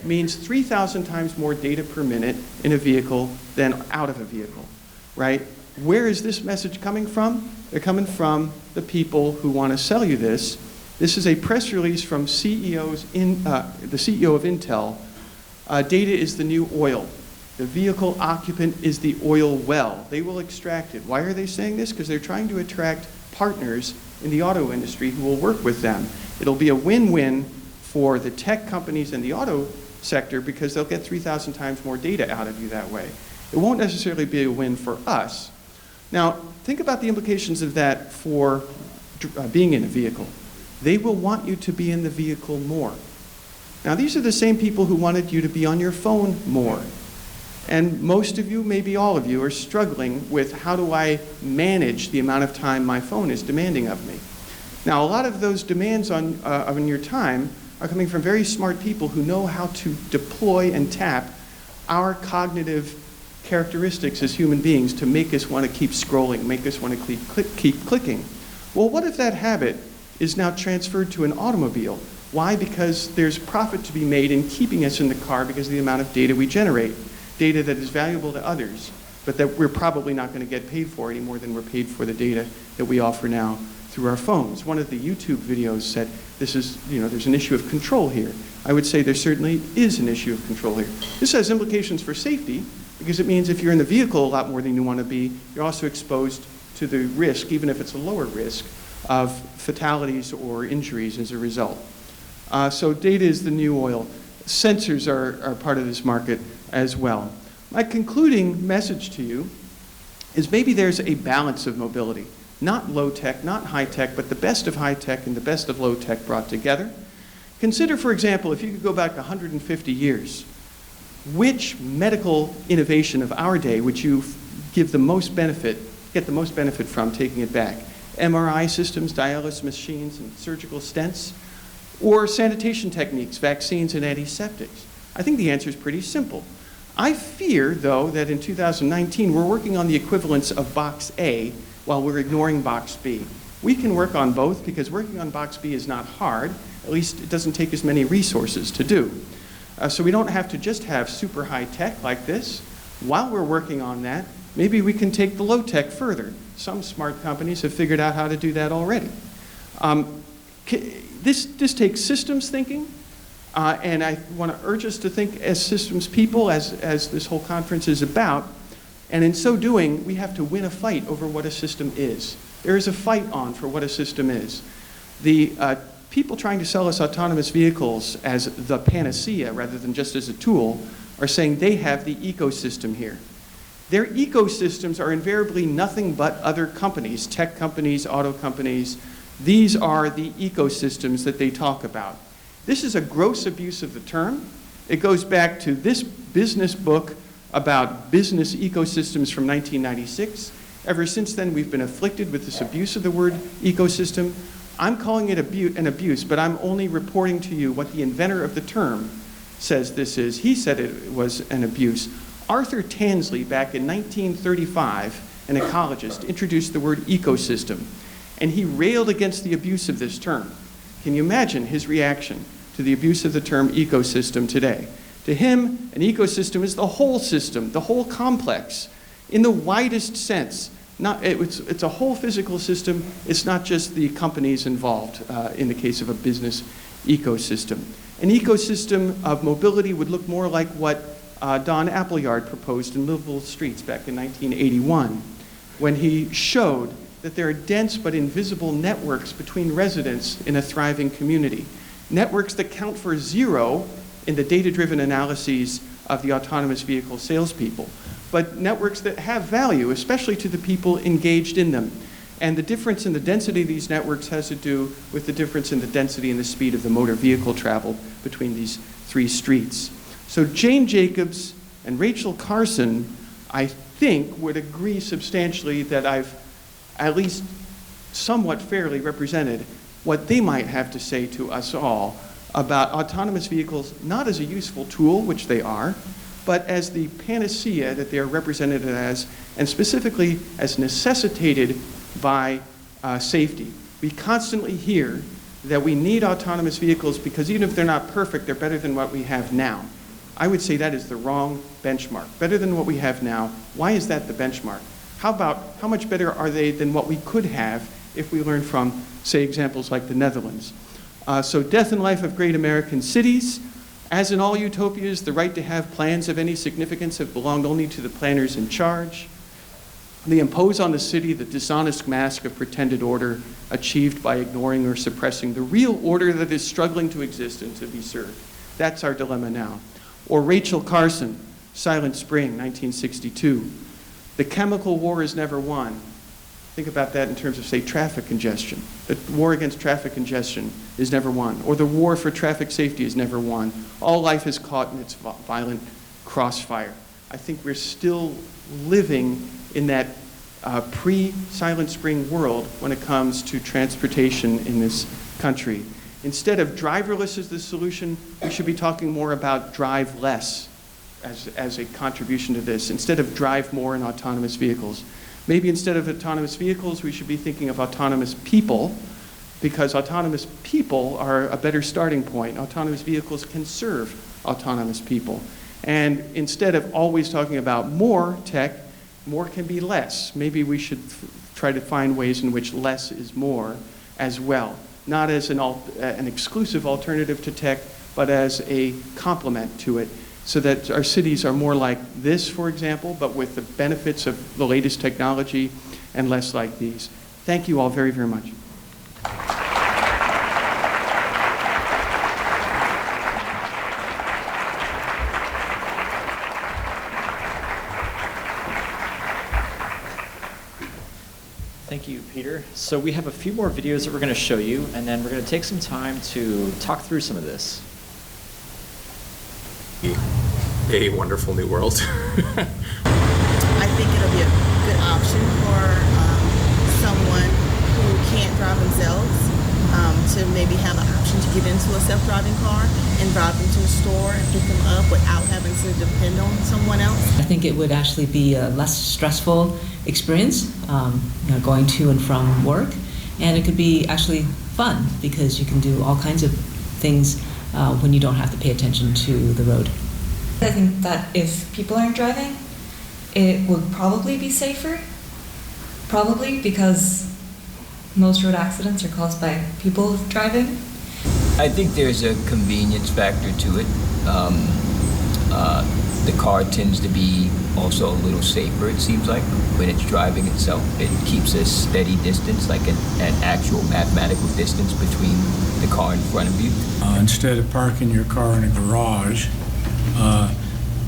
Speaker 21: means 3,000 times more data per minute in a vehicle than out of a vehicle, right? Where is this message coming from? They're coming from the people who want to sell you this. This is a press release from the CEO of Intel. Data is the new oil. The vehicle occupant is the oil well. They will extract it. Why are they saying this? Because they're trying to attract partners in the auto industry who will work with them. It'll be a win-win for the tech companies and the auto sector because they'll get 3,000 times more data out of you that way. It won't necessarily be a win for us. Now, think about the implications of that for being in a vehicle. They will want you to be in the vehicle more. Now, these are the same people who wanted you to be on your phone more. And most of you, maybe all of you, are struggling with how do I manage the amount of time my phone is demanding of me. Now, a lot of those demands on your time are coming from very smart people who know how to deploy and tap our cognitive characteristics as human beings to make us want to keep scrolling, make us want to keep clicking. Well, what if that habit is now transferred to an automobile? Why? Because there's profit to be made in keeping us in the car because of the amount of data we generate, data that is valuable to others. but that we're probably not going to get paid for any more than we're paid for the data that we offer now through our phones. One of the YouTube videos said this is, there's an issue of control here. I would say there certainly is an issue of control here. This has implications for safety because it means if you're in the vehicle a lot more than you want to be, you're also exposed to the risk, even if it's a lower risk, of fatalities or injuries as a result. So data is the new oil. Sensors are part of this market as well. My concluding message to you is maybe there's a balance of mobility. Not low tech, not high tech, but the best of high tech and the best of low tech brought together. Consider, for example, if you could go back 150 years, which medical innovation of our day would you get the most benefit from taking it back? MRI systems, dialysis machines, and surgical stents? Or sanitation techniques, vaccines, and antiseptics? I think the answer is pretty simple. I fear, though, that in 2019 we're working on the equivalence of box A while we're ignoring box B. We can work on both because working on box B is not hard. At least it doesn't take as many resources to do. So we don't have to just have super high tech like this. While we're working on that, maybe we can take the low tech further. Some smart companies have figured out how to do that already. This takes systems thinking, and I want to urge us to think as systems people, as this whole conference is about, and in so doing, we have to win a fight over what a system is. There is a fight on for what a system is. The people trying to sell us autonomous vehicles as the panacea rather than just as a tool are saying they have the ecosystem here. Their ecosystems are invariably nothing but other companies, tech companies, auto companies. These are the ecosystems that they talk about. This is a gross abuse of the term. It goes back to this business book about business ecosystems from 1996. Ever since then, we've been afflicted with this abuse of the word ecosystem. I'm calling it an abuse, but I'm only reporting to you what the inventor of the term says this is. He said it was an abuse. Arthur Tansley, back in 1935, an ecologist, introduced the word ecosystem, and he railed against the abuse of this term. Can you imagine his reaction to the abuse of the term ecosystem today? To him, an ecosystem is the whole system, the whole complex, in the widest sense. It's a whole physical system. It's not just the companies involved in the case of a business ecosystem. An ecosystem of mobility would look more like what Don Appleyard proposed in Livable Streets back in 1981, when he showed that there are dense but invisible networks between residents in a thriving community. Networks that count for zero in the data-driven analyses of the autonomous vehicle salespeople, but networks that have value, especially to the people engaged in them. And the difference in the density of these networks has to do with the difference in the density and the speed of the motor vehicle travel between these three streets. So Jane Jacobs and Rachel Carson, I think, would agree substantially that I've at least somewhat fairly represented what they might have to say to us all about autonomous vehicles, not as a useful tool, which they are, but as the panacea that they are represented as, and specifically as necessitated by safety. We constantly hear that we need autonomous vehicles because even if they're not perfect, they're better than what we have now. I would say that is the wrong benchmark. Better than what we have now. Why is that the benchmark? How much better are they than what we could have if we learn from, say, examples like the Netherlands? So death and life of great American cities. As in all utopias, the right to have plans of any significance have belonged only to the planners in charge. They impose on the city the dishonest mask of pretended order achieved by ignoring or suppressing the real order that is struggling to exist and to be served. That's our dilemma now. Or Rachel Carson, Silent Spring, 1962. The chemical war is never won. Think about that in terms of, say, traffic congestion. The war against traffic congestion is never won. Or the war for traffic safety is never won. All life is caught in its violent crossfire. I think we're still living in that pre-Silent Spring world when it comes to transportation in this country. Instead of driverless as the solution, we should be talking more about drive less as a contribution to this, instead of drive more in autonomous vehicles. Maybe instead of autonomous vehicles, we should be thinking of autonomous people, because autonomous people are a better starting point. Autonomous vehicles can serve autonomous people. And instead of always talking about more tech, more can be less. Maybe we should try to find ways in which less is more as well, not as an exclusive alternative to tech, but as a complement to it, so that our cities are more like this, for example, but with the benefits of the latest technology, and less like these. Thank you all very, very much.
Speaker 3: Thank you, Peter. So we have a few more videos that we're going to show you, and then we're going to take some time to talk through some of this.
Speaker 4: A wonderful new world.
Speaker 19: I think it'll be a good option for someone who can't drive themselves to maybe have an option to get into a self-driving car and drive them to a store and pick them up without having to depend on someone else.
Speaker 9: I think it would actually be a less stressful experience, going to and from work, and it could be actually fun because you can do all kinds of things when you don't have to pay attention to the road.
Speaker 8: I think that if people aren't driving, it would probably be safer. Probably because most road accidents are caused by people driving.
Speaker 1: I think there's a convenience factor to it. The car tends to be also a little safer, it seems like, when it's driving itself. It keeps a steady distance, like an actual mathematical distance between the car in front of you.
Speaker 2: Instead of parking your car in a garage,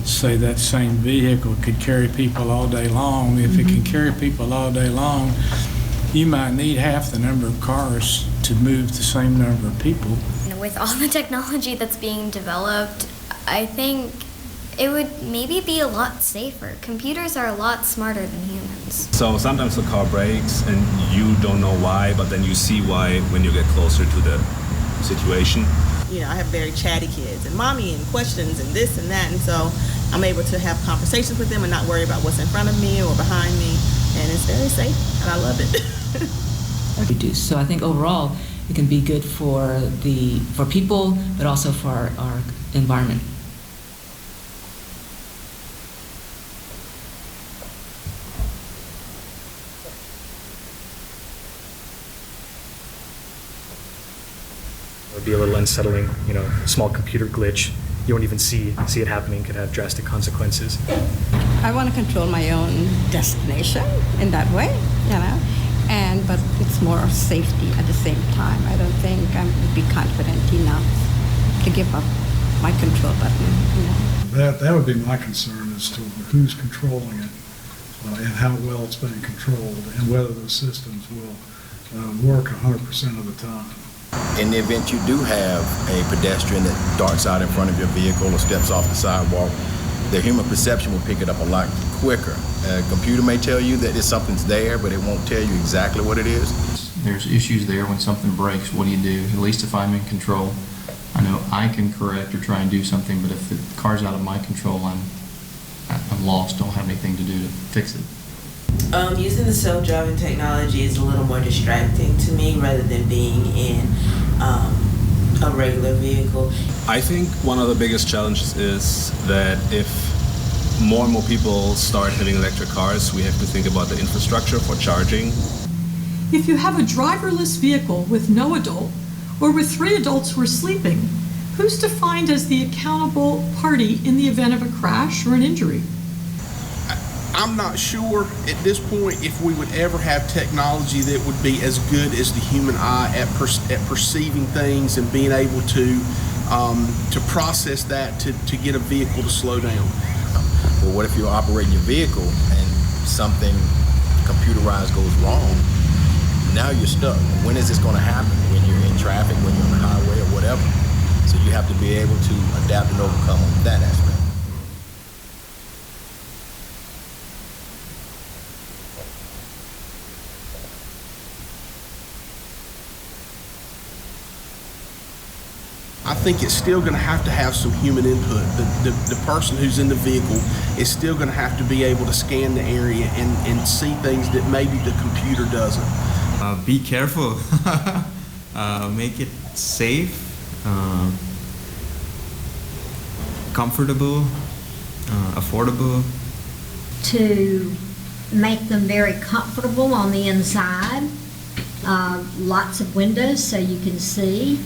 Speaker 2: say that same vehicle could carry people all day long. If it can carry people all day long, you might need half the number of cars to move the same number of people.
Speaker 10: With all the technology that's being developed, I think it would maybe be a lot safer. Computers are a lot smarter than humans.
Speaker 22: So sometimes the car brakes and you don't know why, but then you see why when you get closer to the situation.
Speaker 19: You know, I have very chatty kids and mommy and questions and this and that, and so I'm able to have conversations with them and not worry about what's in front of me or behind me, and it's very safe and I love it.
Speaker 9: Reduce. So I think overall it can be good for people, but also for our environment.
Speaker 14: It would be a little unsettling, small computer glitch. You won't even see it happening, could have drastic consequences.
Speaker 23: I want to control my own destination in that way, but it's more of safety at the same time. I don't think I would be confident enough to give up my control button.
Speaker 20: That would be my concern as to who's controlling it and how well it's being controlled and whether those systems will work 100% of the time.
Speaker 5: In the event you do have a pedestrian that darts out in front of your vehicle or steps off the sidewalk, the human perception will pick it up a lot quicker. A computer may tell you that something's there, but it won't tell you exactly what it is.
Speaker 11: There's issues there when something breaks. What do you do? At least if I'm in control, I know I can correct or try and do something, but if the car's out of my control, I'm lost, don't have anything to do to fix it.
Speaker 24: Using the self-driving technology is a little more distracting to me rather than being in a regular vehicle.
Speaker 22: I think one of the biggest challenges is that if more and more people start having electric cars, we have to think about the infrastructure for charging.
Speaker 25: If you have a driverless vehicle with no adult, or with 3 adults who are sleeping, who's defined as the accountable party in the event of a crash or an injury?
Speaker 26: I'm not sure at this point if we would ever have technology that would be as good as the human eye at perceiving things and being able to process that to get a vehicle to slow down.
Speaker 5: Well, what if you're operating your vehicle and something computerized goes wrong? Now you're stuck. When is this going to happen? When you're in traffic, when you're on the highway, or whatever. So you have to be able to adapt and overcome on that aspect.
Speaker 26: I think it's still going to have some human input. The person who's in the vehicle is still going to have to be able to scan the area and see things that maybe the computer doesn't.
Speaker 7: Be careful. Make it safe, comfortable, affordable.
Speaker 15: To make them very comfortable on the inside. Lots of windows so you can see.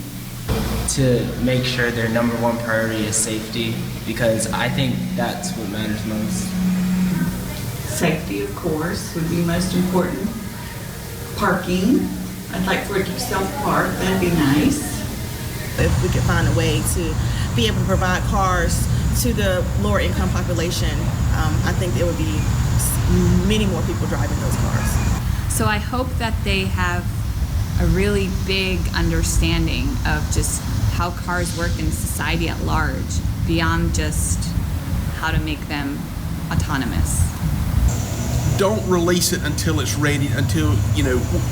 Speaker 6: To make sure their number one priority is safety, because I think that's what matters most.
Speaker 12: Safety, of course, would be most important. Parking, I'd like for it to self-park, that'd be nice.
Speaker 19: If we could find a way to be able to provide cars to the lower income population, I think there would be many more people driving those cars.
Speaker 13: So I hope that they have a really big understanding of just how cars work in society at large, beyond just how to make them autonomous.
Speaker 26: Don't release it until it's ready, until,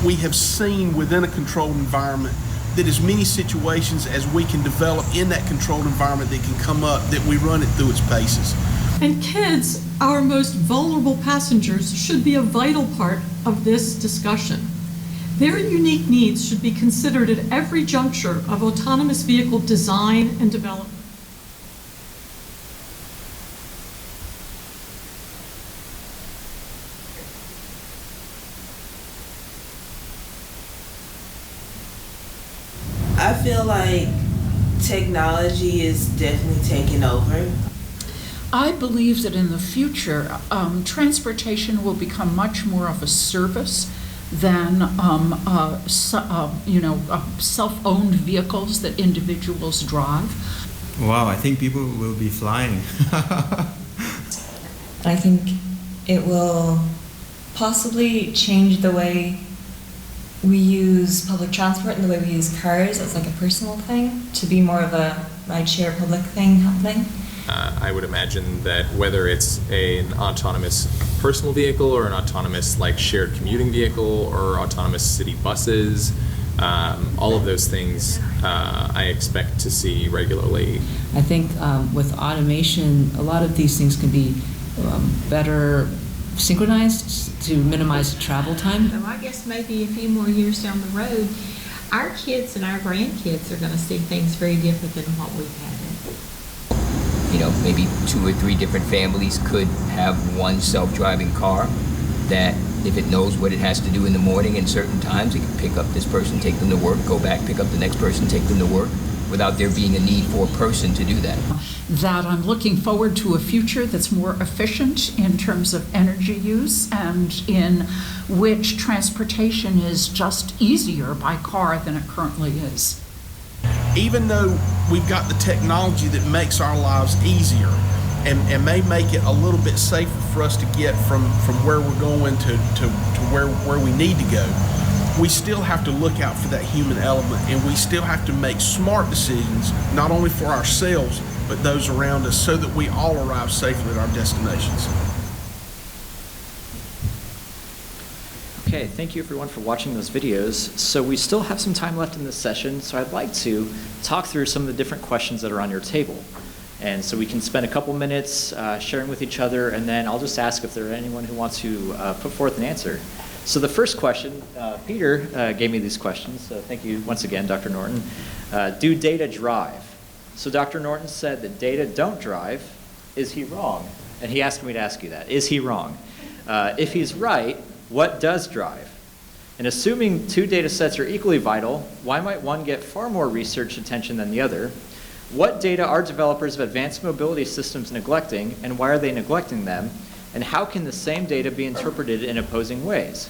Speaker 26: we have seen within a controlled environment that as many situations as we can develop in that controlled environment that can come up, that we run it through its paces.
Speaker 25: And kids, our most vulnerable passengers, should be a vital part of this discussion. Their unique needs should be considered at every juncture of autonomous vehicle design and development.
Speaker 24: I feel like technology is definitely taking over.
Speaker 16: I believe that in the future, transportation will become much more of a service than self-owned vehicles that individuals drive.
Speaker 7: Wow, I think people will be flying.
Speaker 8: I think it will possibly change the way we use public transport and the way we use cars as like a personal thing to be more of a rideshare public thing happening.
Speaker 4: I would imagine that whether it's an autonomous personal vehicle or an autonomous shared commuting vehicle or autonomous city buses, all of those things I expect to see regularly.
Speaker 9: I think with automation, a lot of these things can be better synchronized to minimize travel time.
Speaker 17: So I guess maybe a few more years down the road, our kids and our grandkids are going to see things very different than what we've had.
Speaker 1: Maybe 2 or 3 different families could have one self-driving car that if it knows what it has to do in the morning in certain times, it can pick up this person, take them to work, go back, pick up the next person, take them to work, without there being a need for a person to do that.
Speaker 16: That I'm looking forward to a future that's more efficient in terms of energy use and in which transportation is just easier by car than it currently is.
Speaker 26: Even though we've got the technology that makes our lives easier and may make it a little bit safer for us to get from where we're going to where we need to go, we still have to look out for that human element, and we still have to make smart decisions, not only for ourselves, but those around us, so that we all arrive safely at our destinations.
Speaker 3: Okay, thank you everyone for watching those videos. So we still have some time left in this session, so I'd like to talk through some of the different questions that are on your table. And so we can spend a couple minutes sharing with each other, and then I'll just ask if there are anyone who wants to put forth an answer. So the first question, Peter gave me these questions, so thank you once again, Dr. Norton. Do data drive? So Dr. Norton said that data don't drive. Is he wrong? And he asked me to ask you that. Is he wrong? If he's right, what does drive? And assuming 2 data sets are equally vital, why might one get far more research attention than the other? What data are developers of advanced mobility systems neglecting, and why are they neglecting them? And how can the same data be interpreted in opposing ways?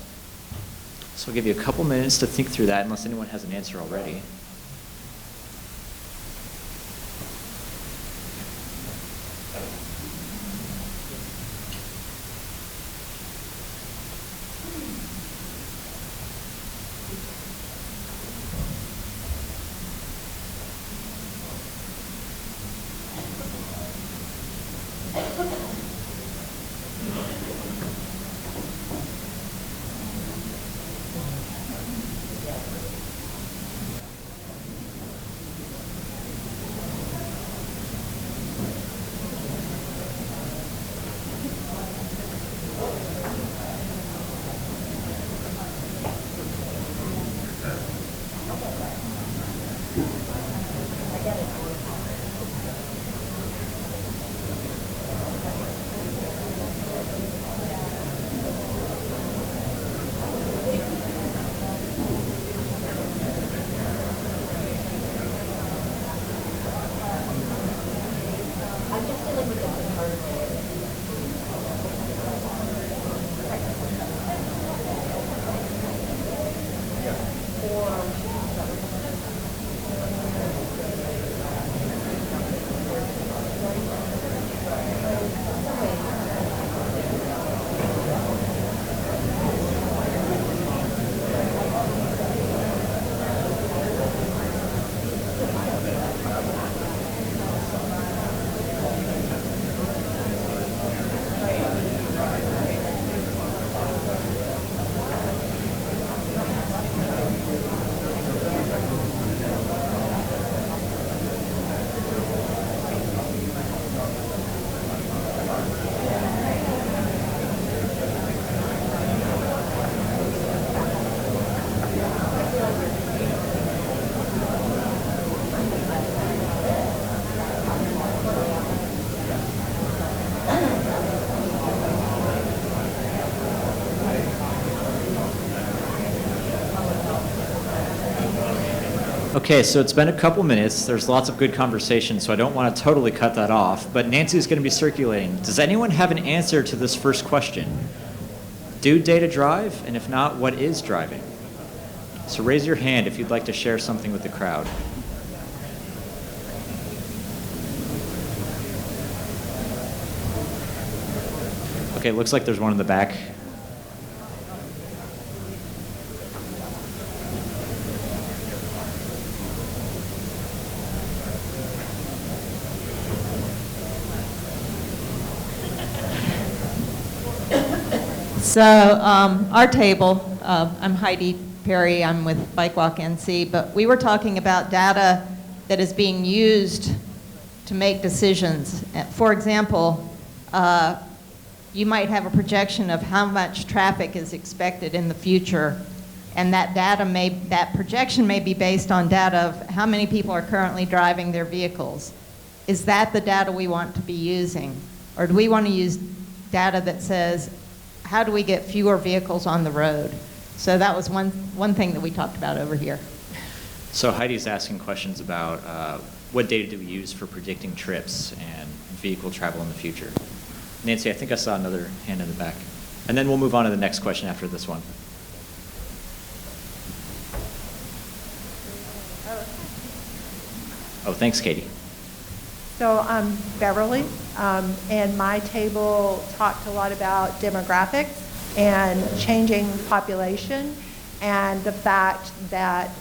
Speaker 3: So I'll give you a couple minutes to think through that, unless anyone has an answer already. Okay, so it's been a couple minutes. There's lots of good conversation, so I don't want to totally cut that off. But Nancy's going to be circulating. Does anyone have an answer to this first question? Do data drive? And if not, what is driving? So raise your hand if you'd like to share something with the crowd. Okay, looks like there's one in the back.
Speaker 2: So our table, I'm Heidi Perry, I'm with Bike Walk NC, but we were talking about data that is being used to make decisions. For example, you might have a projection of how much traffic is expected in the future, and that projection may be based on data of how many people are currently driving their vehicles. Is that the data we want to be using? Or do we want to use data that says, how do we get fewer vehicles on the road? So that was one thing that we talked about over here.
Speaker 3: So Heidi's asking questions about what data do we use for predicting trips and vehicle travel in the future. Nancy, I think I saw another hand in the back. And then we'll move on to the next question after this one. Oh, thanks, Katie.
Speaker 10: So I'm Beverly, and my table talked a lot about demographics and changing population and the fact that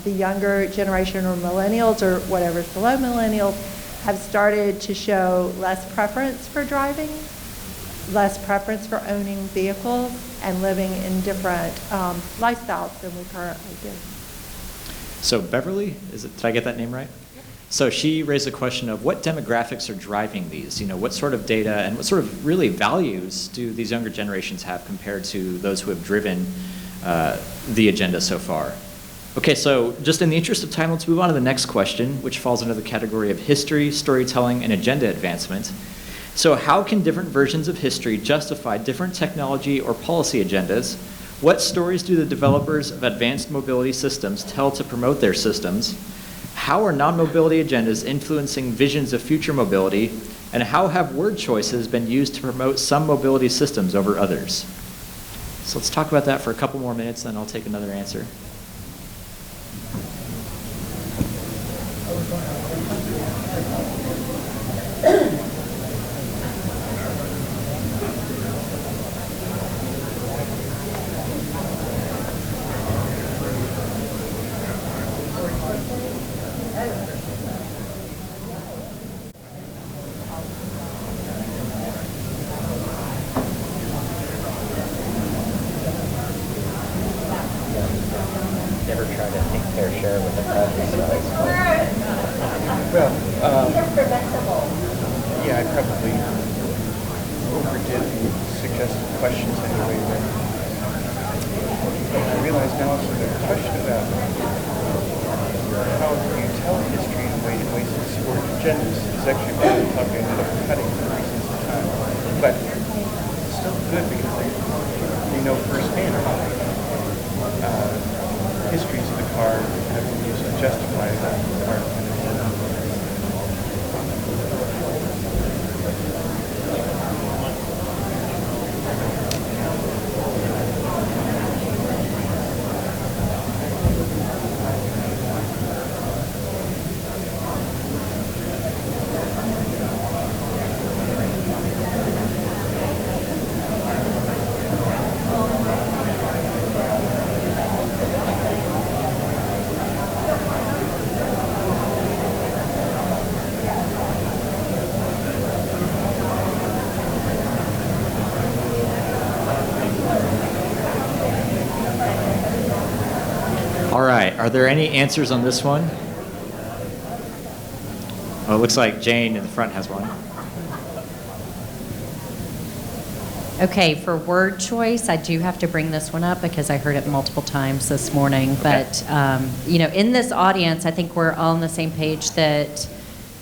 Speaker 10: the younger generation or millennials or whatever's below millennials have started to show less preference for driving, less preference for owning vehicles, and living in different lifestyles than we currently do.
Speaker 3: So Beverly, did I get that name right? So she raised a question of what demographics are driving these? You know, what sort of data and what sort of really values do these younger generations have compared to those who have driven the agenda so far? Okay, so just in the interest of time, let's move on to the next question, which falls under the category of history, storytelling, and agenda advancement. So how can different versions of history justify different technology or policy agendas? What stories do the developers of advanced mobility systems tell to promote their systems? How are non-mobility agendas influencing visions of future mobility? And how have word choices been used to promote some mobility systems over others? So let's talk about that for a couple more minutes, then I'll take another answer.
Speaker 14: Never try to take fair share with the project size.
Speaker 18: Well, yeah, I probably overdid the suggested questions anyway, but I realize now also the question about how you tell history in ways that support agendas is actually what I'm talking about cutting for reasons of time. But it's still good because they know firsthand histories of the car have been used to justify that car.
Speaker 3: All right, are there any answers on this one? Oh, it looks like Jane in the front has one.
Speaker 21: Okay, for word choice, I do have to bring this one up because I heard it multiple times this morning. But, you know, in this audience, I think we're all on the same page that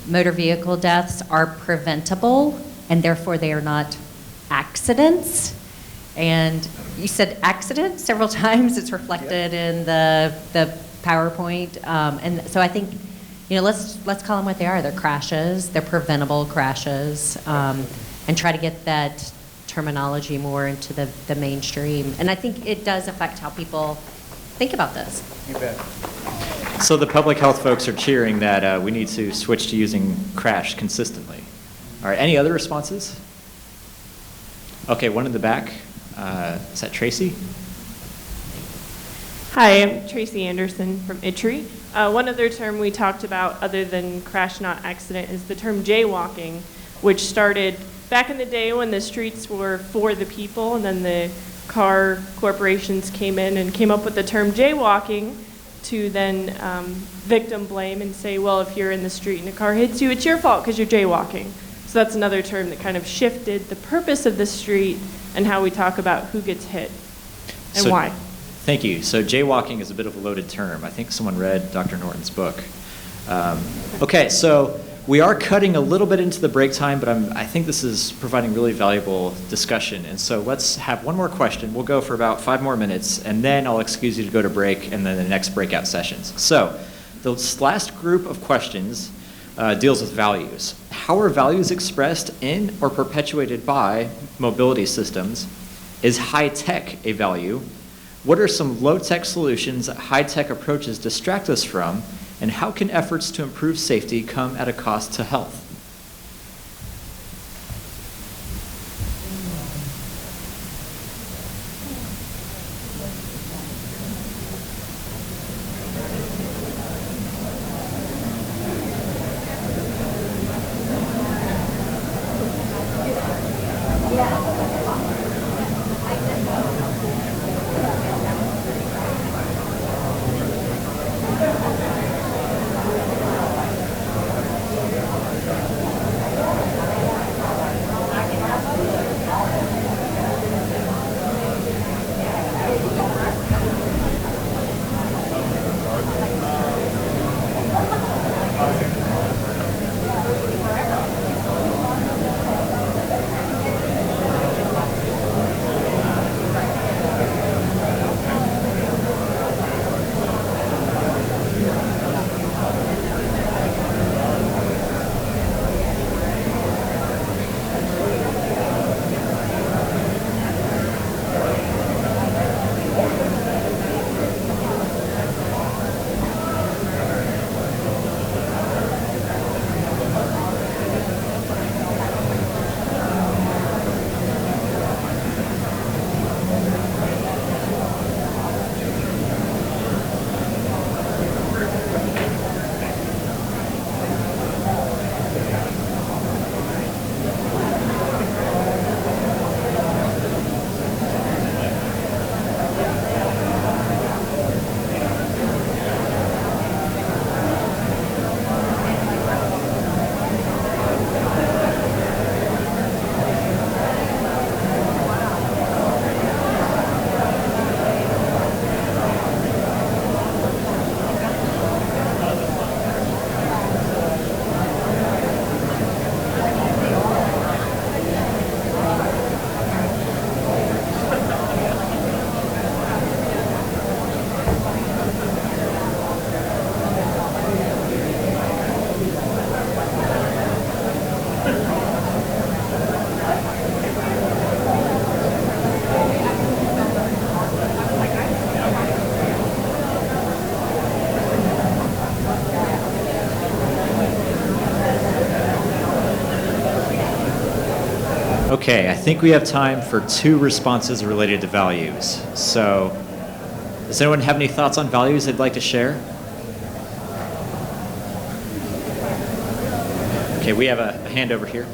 Speaker 21: motor vehicle deaths are preventable and therefore they are not accidents. And you said accident several times. It's reflected in the PowerPoint. And so I think, let's call them what they are. They're crashes. They're preventable crashes, and try to get that terminology more into the mainstream. And I think it does affect how people think about this.
Speaker 18: You bet.
Speaker 3: So the public health folks are cheering that we need to switch to using crash consistently. All right, any other responses? Okay, one in the back. Is that Tracy?
Speaker 5: Hi, I'm Tracy Anderson from ITRI. One other term we talked about other than crash not accident is the term jaywalking, which started back in the day when the streets were for the people, and then the car corporations came in and came up with the term jaywalking to then victim blame and say, well, if you're in the street and a car hits you, it's your fault because you're jaywalking. So that's another term that kind of shifted the purpose of the street and how we talk about who gets hit and why.
Speaker 3: Thank you. So jaywalking is a bit of a loaded term. I think someone read Dr. Norton's book. Okay, so we are cutting a little bit into the break time, but I think this is providing really valuable discussion. And so let's have one more question. We'll go for about 5 more minutes, and then I'll excuse you to go to break and then the next breakout sessions. So this last group of questions deals with values. How are values expressed in or perpetuated by mobility systems? Is high tech a value? What are some low-tech solutions that high-tech approaches distract us from? And how can efforts to improve safety come at a cost to health? Okay, I think we have time for 2 responses related to values. So, does anyone have any thoughts on values they'd like to share? Okay, we have a hand over here.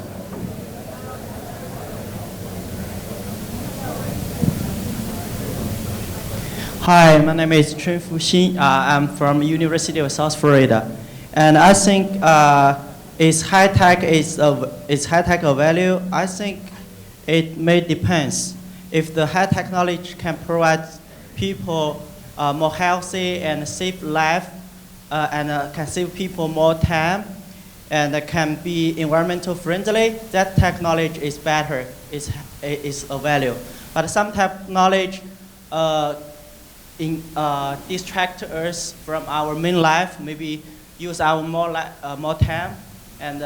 Speaker 11: Hi, my name is Chen Fuxin. I'm from University of South Florida, and I think is high tech a value? I think it may depends. If the high technology can provide people more healthy and safe life, and can save people more time, and can be environmental friendly, that technology is better. Is a value. But some technology distract us from our main life, maybe use our more time. And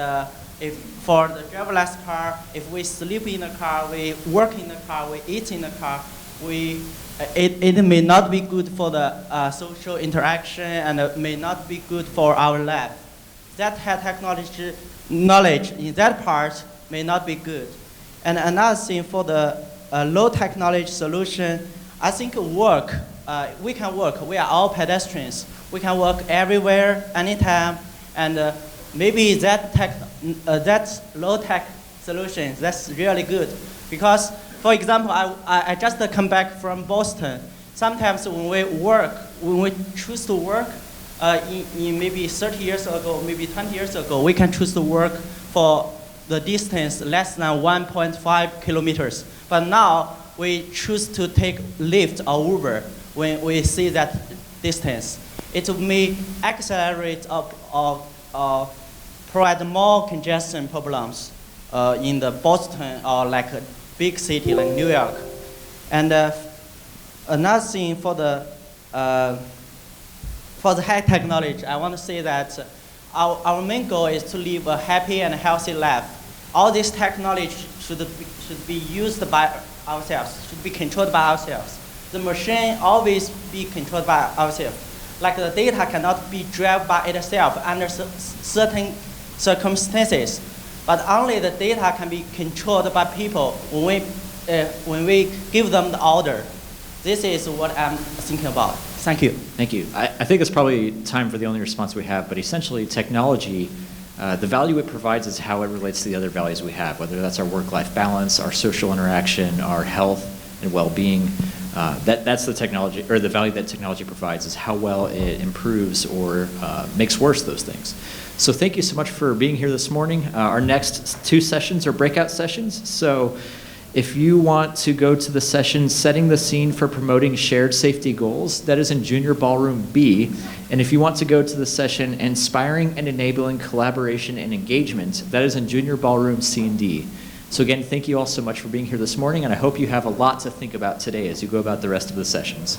Speaker 11: if for the driverless car, if we sleep in the car, we work in the car, we eat in the car, it may not be good for the social interaction, and it may not be good for our life. That technology knowledge in that part may not be good. And another thing for the low technology solution, I think we can work. We are all pedestrians. We can work everywhere, anytime, and maybe that low tech solution, that's really good. Because, for example, I just come back from Boston. Sometimes when we choose to work, in maybe 30 years ago, maybe 20 years ago, we can choose to work for the distance less than 1.5 kilometers. But now we choose to take Lyft or Uber when we see that distance. It may accelerate or provide more congestion problems in the Boston or like a big city like New York. And another thing for the high technology, I want to say that our main goal is to live a happy and healthy life. All this technology should be used by ourselves, should be controlled by ourselves. The machine always be controlled by ourselves. Like the data cannot be driven by itself under certain circumstances, but only the data can be controlled by people when we give them the order. This is what I'm thinking about. Thank you.
Speaker 3: Thank you. I think it's probably time for the only response we have, but essentially technology, the value it provides is how it relates to the other values we have, whether that's our work-life balance, our social interaction, our health and well-being. That's the technology, or the value that technology provides is how well it improves or makes worse those things. So thank you so much for being here this morning. Our next 2 sessions are breakout sessions. So if you want to go to the session Setting the Scene for Promoting Shared Safety Goals, that is in Junior Ballroom B. And if you want to go to the session Inspiring and Enabling Collaboration and Engagement, that is in Junior Ballroom C and D. So again, thank you all so much for being here this morning, and I hope you have a lot to think about today as you go about the rest of the sessions.